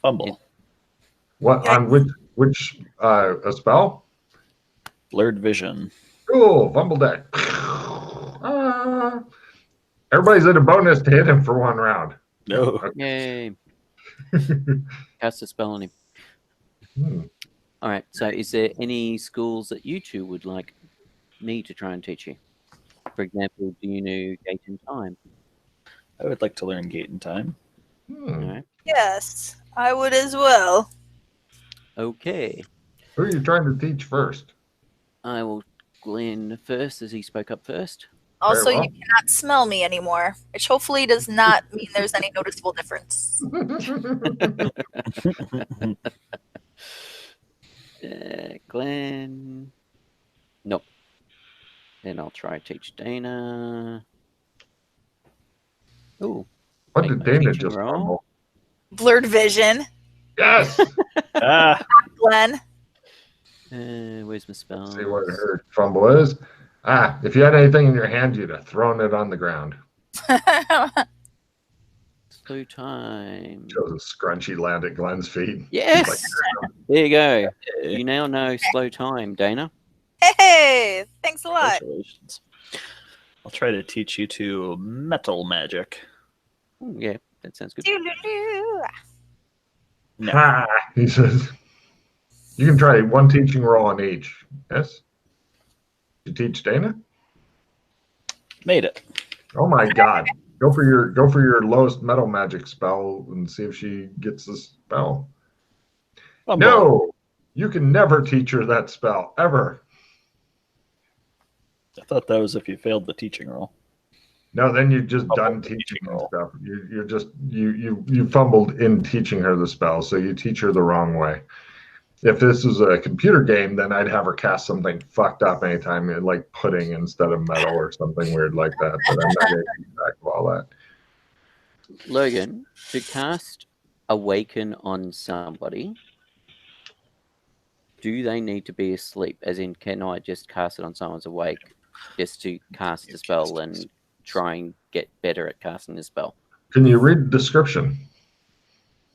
Speaker 3: Fumble.
Speaker 1: What on which a spell?
Speaker 3: Blurred vision.
Speaker 1: Cool, fumble deck. Everybody's in a bonus to hit him for one round.
Speaker 3: No.
Speaker 2: Yay. Cast a spell on him. All right. So is there any schools that you two would like me to try and teach you? For example, do you know Gate and Time?
Speaker 3: I would like to learn Gate and Time.
Speaker 2: All right.
Speaker 4: Yes, I would as well.
Speaker 2: Okay.
Speaker 1: Who are you trying to teach first?
Speaker 2: I will Glenn first, as he spoke up first.
Speaker 4: Also, you cannot smell me anymore, which hopefully does not mean there's any noticeable difference.
Speaker 2: Glenn. Nope. Then I'll try to teach Dana. Ooh.
Speaker 1: What did Dana just roll?
Speaker 4: Blurred vision.
Speaker 1: Yes.
Speaker 4: Glenn.
Speaker 2: Where's my spells?
Speaker 1: See what her fumble is. If you had anything in your hand, you'd have thrown it on the ground.
Speaker 2: Slow time.
Speaker 1: Shows a scrunchy land at Glenn's feet.
Speaker 2: Yes!
Speaker 1: Like,
Speaker 2: there you go. You now know slow time, Dana.
Speaker 4: Hey, thanks a lot.
Speaker 3: Congratulations. I'll try to teach you to metal magic.
Speaker 2: Yeah, that sounds good.
Speaker 1: No. He says, you can try one teaching roll on each. Yes? You teach Dana?
Speaker 3: Made it.
Speaker 1: Oh my god. Go for your lowest metal magic spell and see if she gets the spell. No! You can never teach her that spell. Ever.
Speaker 3: I thought that was if you failed the teaching roll.
Speaker 1: No, then you're just done teaching and stuff. You're just you fumbled in teaching her the spell, so you teach her the wrong way. If this was a computer game, then I'd have her cast something fucked up anytime, like pudding instead of metal or something weird like that. But I'm not going to keep track of all that.
Speaker 2: Logan, to cast Awaken on somebody, do they need to be asleep? As in, can I just cast it on someone's awake just to cast the spell and try and get better at casting the spell?
Speaker 1: Can you read the description?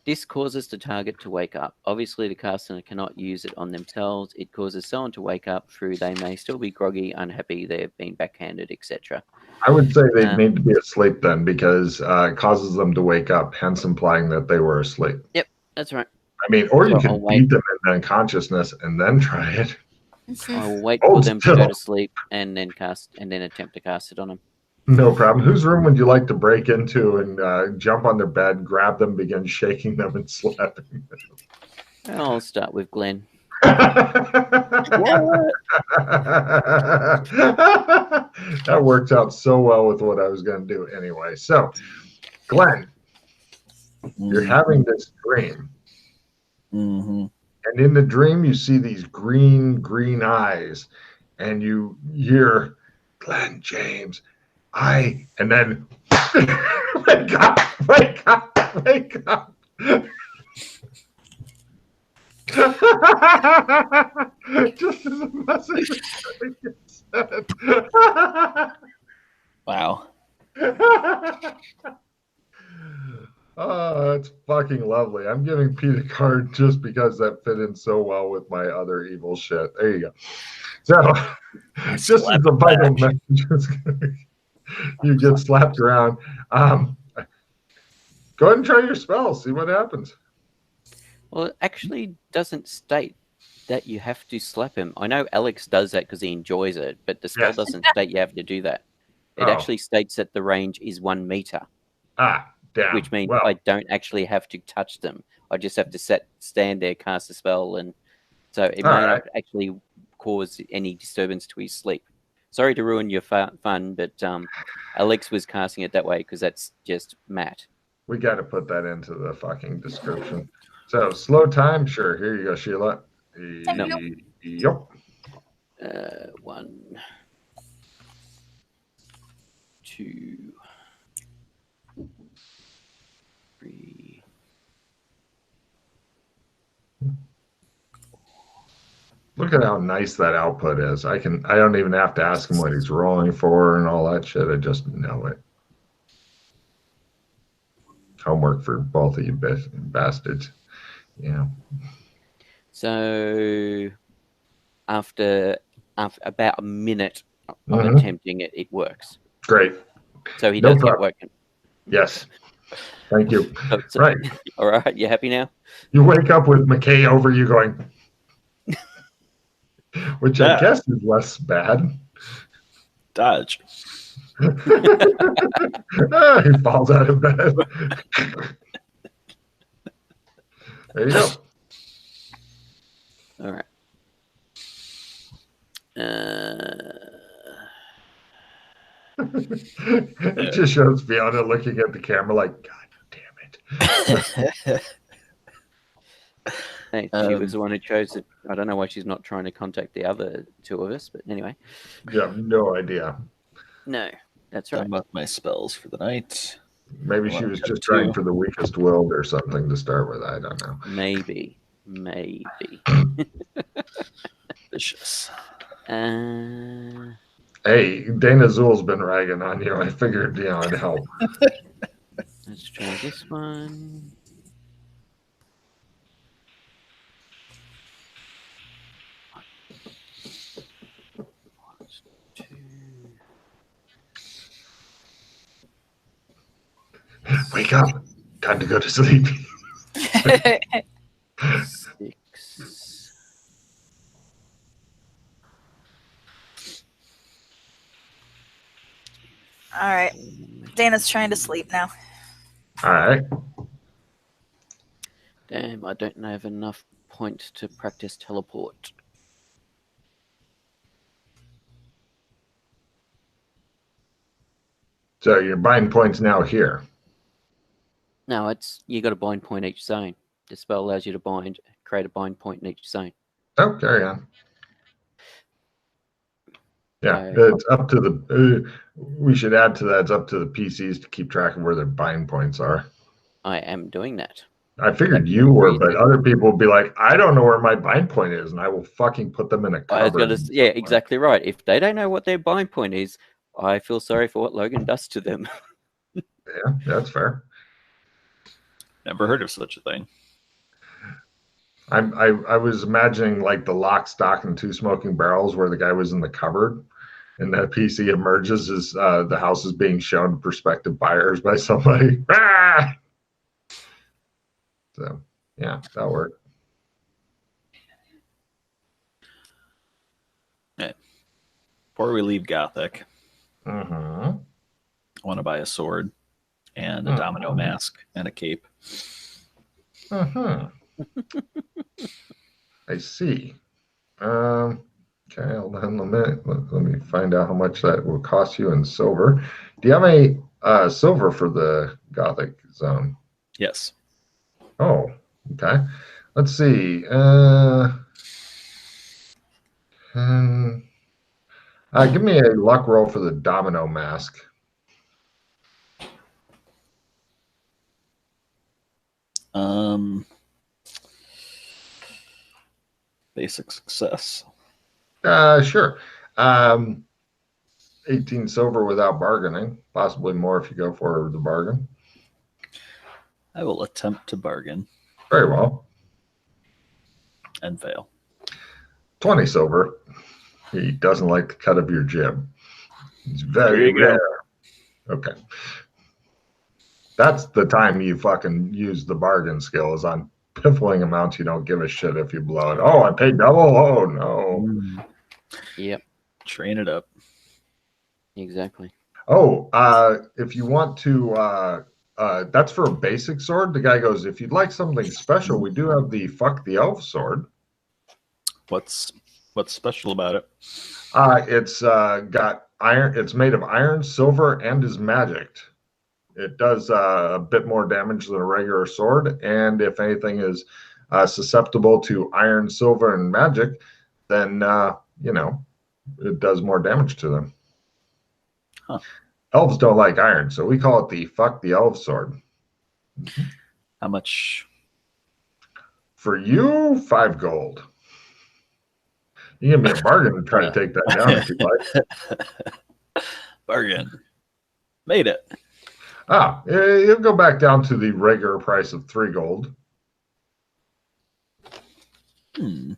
Speaker 2: This causes the target to wake up. Obviously, the caster cannot use it on themselves. It causes someone to wake up through they may still be groggy, unhappy, they have been backhanded, etc.
Speaker 1: I would say they need to be asleep then, because it causes them to wake up, hence implying that they were asleep.
Speaker 2: Yep, that's right.
Speaker 1: I mean, or you can beat them in unconsciousness and then try it.
Speaker 2: I'll wait for them to go to sleep and then attempt to cast it on them.
Speaker 1: No problem. Whose room would you like to break into and jump on their bed, grab them, begin shaking them and slapping them?
Speaker 2: I'll start with Glenn.
Speaker 1: That works out so well with what I was going to do anyway. So, Glenn, you're having this dream.
Speaker 3: Mm-hmm.
Speaker 1: And in the dream, you see these green eyes. And you hear, Glenn James, and then, wake up. Just as a message gets said.
Speaker 3: Wow.
Speaker 1: Oh, that's fucking lovely. I'm giving Pete a card just because that fit in so well with my other evil shit. There you go. So, just as a vital message, you get slapped around. Go ahead and try your spell. See what happens.
Speaker 2: Well, it actually doesn't state that you have to slap him. I know Alex does that because he enjoys it, but the spell doesn't state you have to do that. It actually states that the range is 1 meter.
Speaker 1: Damn.
Speaker 2: Which means I don't actually have to touch them. I just have to stand there, cast a spell, and so it may not actually cause any disturbance to his sleep. Sorry to ruin your fun, but Alex was casting it that way because that's just Matt.
Speaker 1: We got to put that into the fucking description. So, slow time, sure. Here you go, Sheila. Yep.
Speaker 2: 1, 2, 3.
Speaker 1: Look at how nice that output is. I don't even have to ask him what he's rolling for and all that shit. I just know it. Homework for both of you bastards. Yeah.
Speaker 2: So after about a minute of attempting it, it works.
Speaker 1: Great.
Speaker 2: So he does get working.
Speaker 1: Yes. Thank you.
Speaker 2: So,
Speaker 1: right.
Speaker 2: All right. You happy now?
Speaker 1: You wake up with McKay over you going, which I guess is less bad.
Speaker 3: Dodge.
Speaker 1: He falls out of bed. There you go.
Speaker 2: All right.
Speaker 1: It just shows Fiona looking at the camera like, God damn it.
Speaker 2: Hey, she was the one who chose it. I don't know why she's not trying to contact the other two of us, but anyway.
Speaker 1: You have no idea.
Speaker 2: No, that's right.
Speaker 3: I'm up my spells for the night.
Speaker 1: Maybe she was just trying for the weakest willed or something to start with. I don't know.
Speaker 2: Maybe.
Speaker 3: Vicious.
Speaker 1: Hey, Dana Zool's been ragging on you. I figured, I'd help.
Speaker 2: Let's try this one.
Speaker 1: Wake up. Time to go to sleep.
Speaker 2: 6.
Speaker 4: All right. Dana's trying to sleep now.
Speaker 1: All right.
Speaker 2: Damn, I don't have enough points to practice teleport.
Speaker 1: So your bind point's now here.
Speaker 2: No, it's you got a bind point each zone. The spell allows you to create a bind point in each zone.
Speaker 1: Oh, carry on. Yeah, it's up to the. We should add to that. It's up to the PCs to keep track of where their bind points are.
Speaker 2: I am doing that.
Speaker 1: I figured you were, but other people will be like, I don't know where my bind point is, and I will fucking put them in a cupboard.
Speaker 2: Yeah, exactly right. If they don't know what their bind point is, I feel sorry for what Logan does to them.
Speaker 1: Yeah, that's fair.
Speaker 3: Never heard of such a thing.
Speaker 1: I was imagining like the Lock, Stock, and Two Smoking Barrels where the guy was in the cupboard, and that PC emerges as the house is being shown to prospective buyers by somebody. Ah! So, yeah, that'll work.
Speaker 3: Okay. Before we leave Gothic,
Speaker 1: I
Speaker 3: want to buy a sword and a domino mask and a cape.
Speaker 1: I see. Okay, hold on a minute. Let me find out how much that will cost you in silver. Do you have any silver for the Gothic zone?
Speaker 3: Yes.
Speaker 1: Oh, okay. Let's see. Give me a luck roll for the domino mask.
Speaker 3: Basic success.
Speaker 1: Sure. 18 silver without bargaining. Possibly more if you go for the bargain.
Speaker 3: I will attempt to bargain.
Speaker 1: Very well.
Speaker 3: And fail.
Speaker 1: 20 silver. He doesn't like the cut of your jib. It's very rare. Okay. That's the time you fucking use the bargain skill, is on piffling amounts you don't give a shit if you blow it. Oh, I paid double? Oh, no.
Speaker 2: Yep.
Speaker 3: Train it up.
Speaker 2: Exactly.
Speaker 1: Oh, if you want to, that's for a basic sword. The guy goes, if you'd like something special, we do have the Fuck the Elf sword.
Speaker 3: What's special about it?
Speaker 1: It's got iron. It's made of iron, silver, and is magicked. It does a bit more damage than a regular sword, and if anything is susceptible to iron, silver, and magic, then it does more damage to them.
Speaker 3: Huh.
Speaker 1: Elves don't like iron, so we call it the Fuck the Elf sword.
Speaker 3: How much?
Speaker 1: For you, 5 gold. You give me a bargain to try to take that down if you'd like.
Speaker 3: Bargain. Made it.
Speaker 1: You'll go back down to the regular price of 3 gold. Would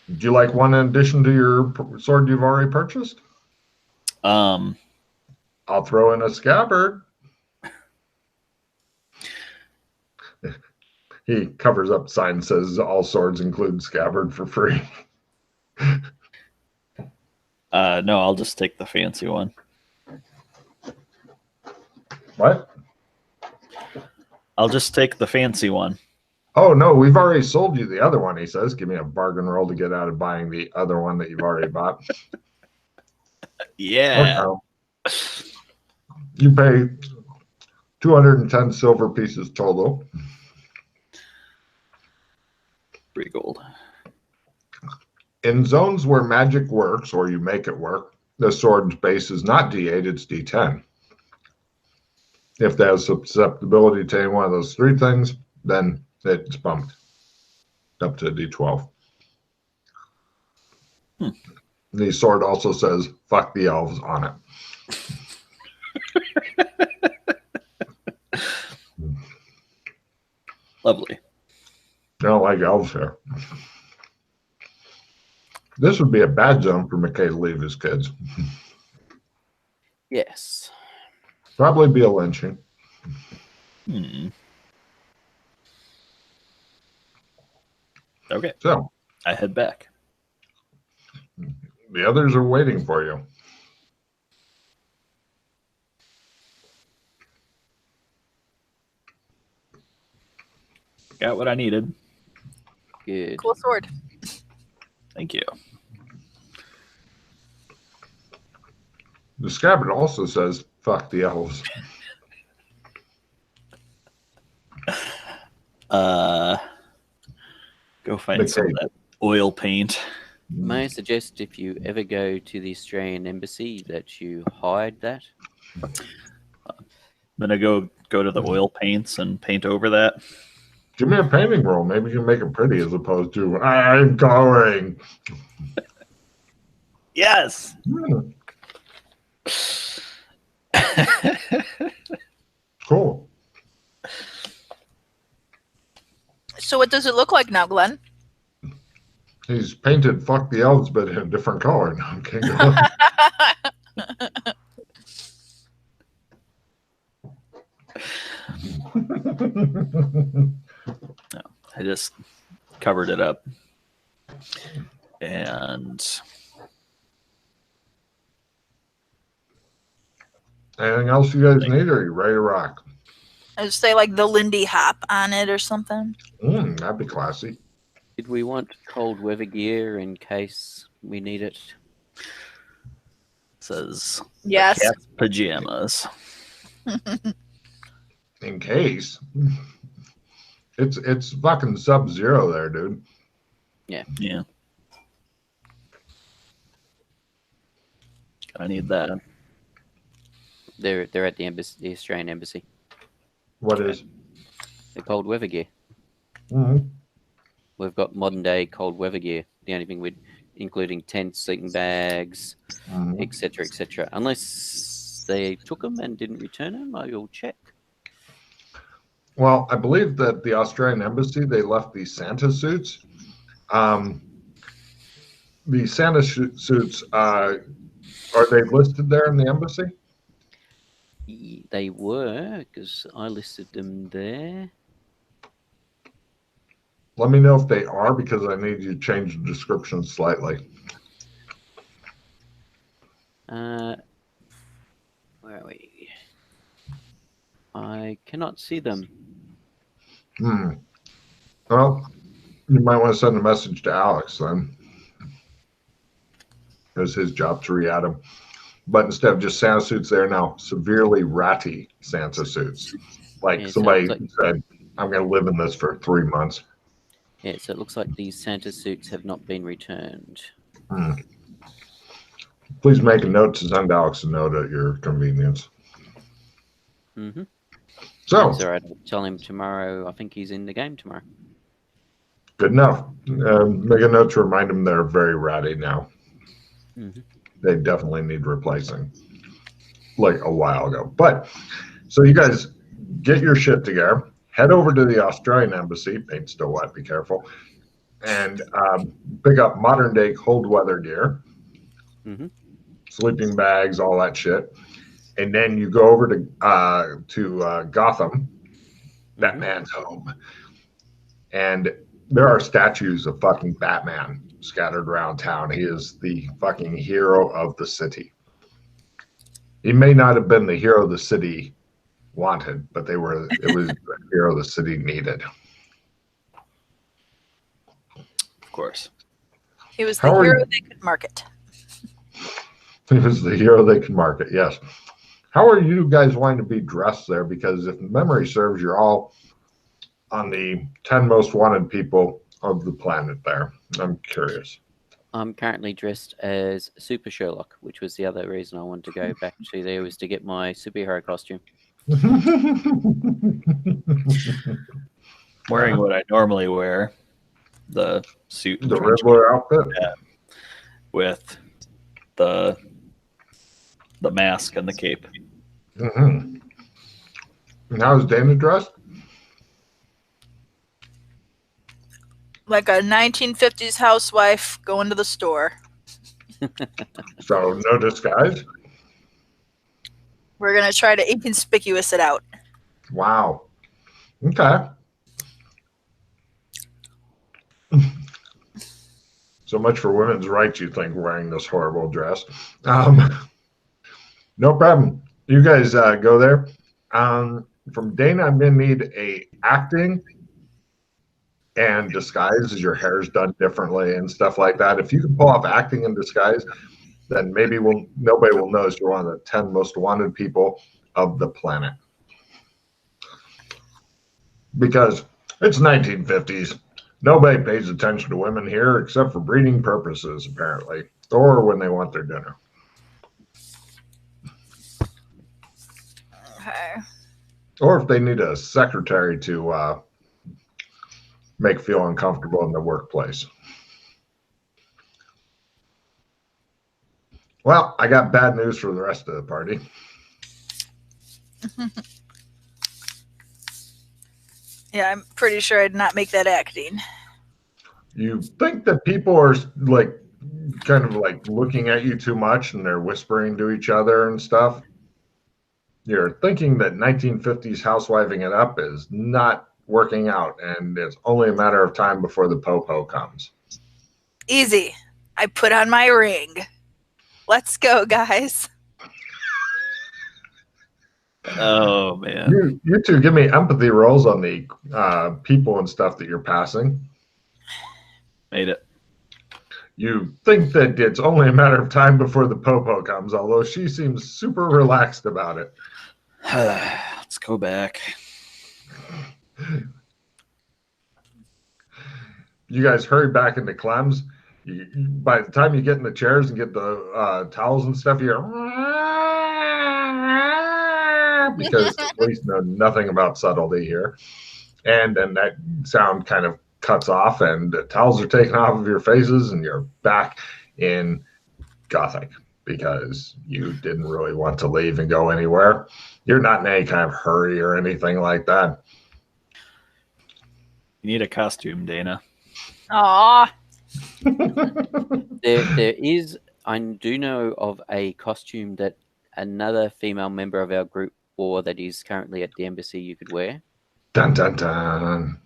Speaker 1: you like one in addition to your sword you've already purchased? I'll throw in a scabbard. He covers up sign and says all swords include scabbard for free.
Speaker 3: No, I'll just take the fancy one.
Speaker 1: What?
Speaker 3: I'll just take the fancy one.
Speaker 1: Oh, no, we've already sold you the other one, he says. Give me a bargain roll to get out of buying the other one that you've already bought.
Speaker 3: Yeah.
Speaker 1: Okay. You pay 210 silver pieces total.
Speaker 3: 3 gold.
Speaker 1: In zones where magic works, or you make it work, the sword's base is not D8, it's D10. If they have susceptibility to any one of those 3 things, then it's bumped up to D12. The sword also says, fuck the elves on it.
Speaker 3: Lovely.
Speaker 1: I don't like elves here. This would be a bad zone for McKay to leave his kids.
Speaker 2: Yes.
Speaker 1: Probably be a lynching.
Speaker 3: Okay.
Speaker 1: So
Speaker 3: I head back.
Speaker 1: The others are waiting for you.
Speaker 3: Got what I needed.
Speaker 2: Good.
Speaker 4: Cool sword.
Speaker 3: Thank you.
Speaker 1: The scabbard also says, fuck the elves.
Speaker 3: Go find some of that oil paint.
Speaker 2: May I suggest if you ever go to the Australian Embassy that you hide that?
Speaker 3: I'm gonna go to the oil paints and paint over that.
Speaker 1: Give me a painting roll. Maybe you can make it pretty as opposed to, I'm going.
Speaker 3: Yes.
Speaker 1: Cool.
Speaker 4: So what does it look like now, Glenn?
Speaker 1: He's painted fuck the elves, but in a different color. No, I'm kidding.
Speaker 3: No, I just covered it up. And
Speaker 1: anything else you guys need, or are you ready to rock?
Speaker 4: I just say like the Lindy Hop on it or something.
Speaker 1: That'd be classy.
Speaker 2: Did we want cold weather gear in case we need it?
Speaker 3: says
Speaker 4: Yes.
Speaker 3: Cat's pajamas.
Speaker 1: In case. It's fucking sub-zero there, dude.
Speaker 2: Yeah.
Speaker 3: Yeah. I need that.
Speaker 2: They're at the embassy, the Australian Embassy.
Speaker 1: What is?
Speaker 2: The cold weather gear.
Speaker 1: Mm-hmm.
Speaker 2: We've got modern day cold weather gear. The only thing including tents, sleeping bags, etc., etc. Unless they took them and didn't return them, I will check.
Speaker 1: Well, I believe that the Australian Embassy, they left these Santa suits. The Santa suits, are they listed there in the embassy?
Speaker 2: They were, because I listed them there.
Speaker 1: Let me know if they are, because I need you to change the description slightly.
Speaker 2: Where are we? I cannot see them.
Speaker 1: Well, you might want to send a message to Alex then. It's his job to re-add them. But instead of just Santa suits, they're now severely ratty Santa suits. Like somebody said, I'm going to live in this for 3 months.
Speaker 2: Yeah, so it looks like these Santa suits have not been returned.
Speaker 1: Please make a note to send Alex a note at your convenience.
Speaker 2: Mm-hmm.
Speaker 1: So,
Speaker 2: that's all right. I'll tell him tomorrow. I think he's in the game tomorrow.
Speaker 1: Good enough. Make a note to remind him they're very ratty now. They definitely need replacing, like a while ago. But so you guys get your shit together, head over to the Australian Embassy. Paint's still wet, be careful, and pick up modern day cold weather gear, sleeping bags, all that shit. And then you go over to Gotham, Batman's home, and there are statues of fucking Batman scattered around town. He is the fucking hero of the city. He may not have been the hero the city wanted, but it was the hero the city needed.
Speaker 3: Of course.
Speaker 4: He was the hero they could market.
Speaker 1: He was the hero they could market, yes. How are you guys wanting to be dressed there? Because if memory serves, you're all on the 10 most wanted people of the planet there. I'm curious.
Speaker 2: I'm currently dressed as Super Sherlock, which was the other reason I wanted to go back to there, was to get my superhero costume.
Speaker 3: Wearing what I normally wear, the suit.
Speaker 1: The Riddler outfit?
Speaker 3: Yeah. With the mask and the cape.
Speaker 1: Mm-hmm. And how is Dana dressed?
Speaker 4: Like a 1950s housewife going to the store.
Speaker 1: So no disguise?
Speaker 4: We're going to try to inconspicuous it out.
Speaker 1: Wow. Okay. So much for women's rights, you think, wearing this horrible dress. No problem. You guys go there. From Dana, I'm going to need a acting and disguise as your hair's done differently and stuff like that. If you can pull off acting and disguise, then maybe nobody will notice you're one of the 10 most wanted people of the planet. Because it's 1950s. Nobody pays attention to women here except for breeding purposes, apparently, or when they want their dinner.
Speaker 4: Okay.
Speaker 1: Or if they need a secretary to make feel uncomfortable in the workplace. Well, I got bad news for the rest of the party.
Speaker 4: Yeah, I'm pretty sure I'd not make that acting.
Speaker 1: You think that people are like kind of like looking at you too much and they're whispering to each other and stuff. You're thinking that 1950s housewiving it up is not working out and it's only a matter of time before the po-po comes.
Speaker 4: Easy. I put on my ring. Let's go, guys.
Speaker 3: Oh, man.
Speaker 1: You two give me empathy rolls on the people and stuff that you're passing.
Speaker 3: Made it.
Speaker 1: You think that it's only a matter of time before the po-po comes, although she seems super relaxed about it.
Speaker 3: Let's go back.
Speaker 1: You guys hurry back into Clem's. By the time you get in the chairs and get the towels and stuff, you're because the police know nothing about subtlety here. And then that sound kind of cuts off and the towels are taken off of your faces and you're back in Gothic because you didn't really want to leave and go anywhere. You're not in any kind of hurry or anything like that.
Speaker 3: You need a costume, Dana.
Speaker 4: Aw.
Speaker 2: There is, I do know of a costume that another female member of our group wore that is currently at the embassy you could wear.
Speaker 1: Dun, dun, dun.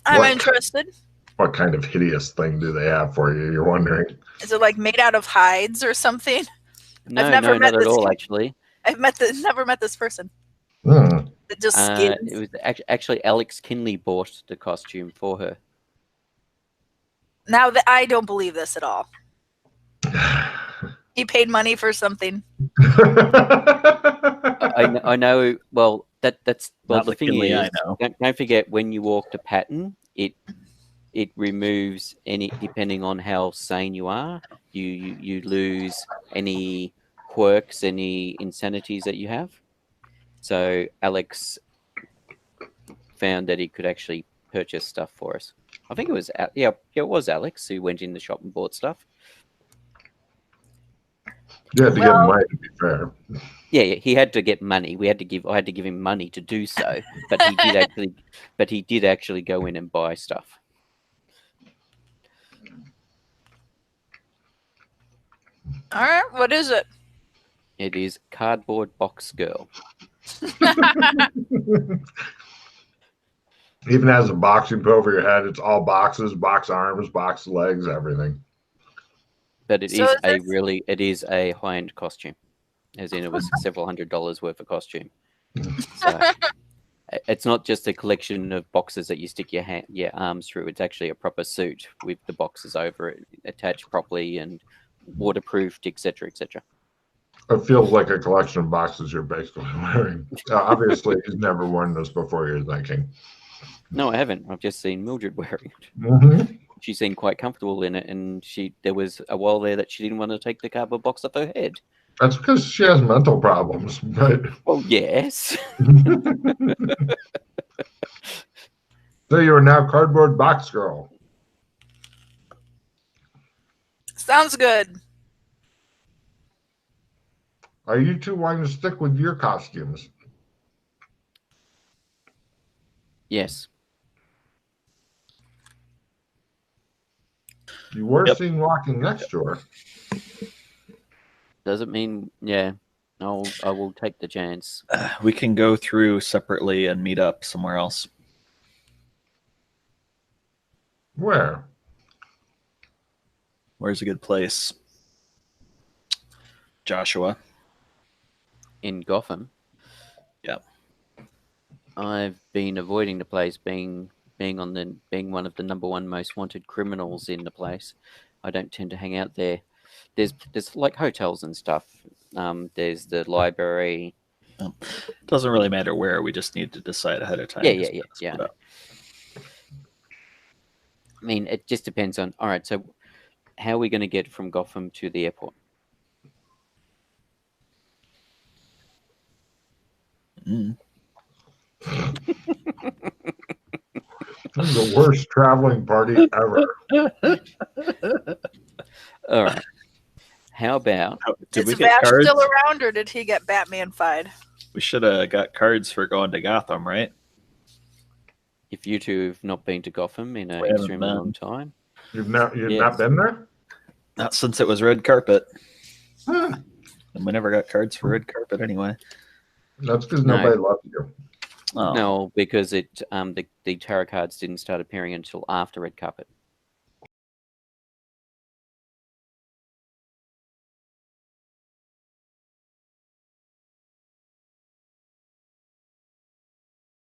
Speaker 4: I'm interested.
Speaker 1: What kind of hideous thing do they have for you? You're wondering.
Speaker 4: Is it like made out of hides or something?
Speaker 2: No, not at all, actually.
Speaker 4: I've never met this person.
Speaker 1: Hmm.
Speaker 4: It just skins.
Speaker 2: It was actually Alex Kinley bought the costume for her.
Speaker 4: Now that I don't believe this at all. He paid money for something.
Speaker 2: I know. Well, that's
Speaker 3: Not
Speaker 2: the thing
Speaker 3: Kinley,
Speaker 2: is.
Speaker 3: I know.
Speaker 2: Don't forget when you walk to pattern, it removes any, depending on how sane you are. You lose any quirks, any insanities that you have. So Alex found that he could actually purchase stuff for us. I think it was it was Alex who went in the shop and bought stuff.
Speaker 1: You had to get money, to be fair.
Speaker 2: Yeah, he had to get money. I had to give him money to do so, but he did actually go in and buy stuff.
Speaker 4: All right, what is it?
Speaker 2: It is Cardboard Box Girl.
Speaker 1: Even has a box you put over your head. It's all boxes, box arms, box legs, everything.
Speaker 2: But it is a high-end costume, as in it was several $100s worth of costume. So it's not just a collection of boxes that you stick your arms through. It's actually a proper suit with the boxes over it attached properly and waterproofed, etc., etc.
Speaker 1: It feels like a collection of boxes you're basically wearing. Obviously, you've never worn this before, you're thinking.
Speaker 2: No, I haven't. I've just seen Mildred wearing it.
Speaker 1: Mm-hmm.
Speaker 2: She seemed quite comfortable in it, and there was a while there that she didn't want to take the cardboard box off her head.
Speaker 1: That's because she has mental problems. But
Speaker 2: well, yes.
Speaker 1: So you are now Cardboard Box Girl.
Speaker 4: Sounds good.
Speaker 1: Are you two wanting to stick with your costumes?
Speaker 2: Yes.
Speaker 1: You were seen walking next to her.
Speaker 2: Does it mean, yeah, I will take the chance.
Speaker 3: We can go through separately and meet up somewhere else.
Speaker 1: Where?
Speaker 3: Where's a good place? Joshua.
Speaker 2: In Gotham.
Speaker 3: Yeah.
Speaker 2: I've been avoiding the place being one of the #1 most wanted criminals in the place. I don't tend to hang out there. There's like hotels and stuff. There's the library.
Speaker 3: Doesn't really matter where. We just need to decide ahead of time.
Speaker 2: Yeah. I mean, it just depends on. All right, so how are we going to get from Gotham to the airport?
Speaker 1: This is the worst traveling party ever.
Speaker 2: All right. How about...
Speaker 4: Is Vash still around, or did he get Batman-fied?
Speaker 3: We should have got cards for going to Gotham, right?
Speaker 2: If you two have not been to Gotham in an extremely long time.
Speaker 1: You've not been there?
Speaker 3: Not since it was red carpet. And we never got cards for red carpet anyway.
Speaker 1: That's because nobody loved you.
Speaker 2: Oh. No, because the tarot cards didn't start appearing until after red carpet.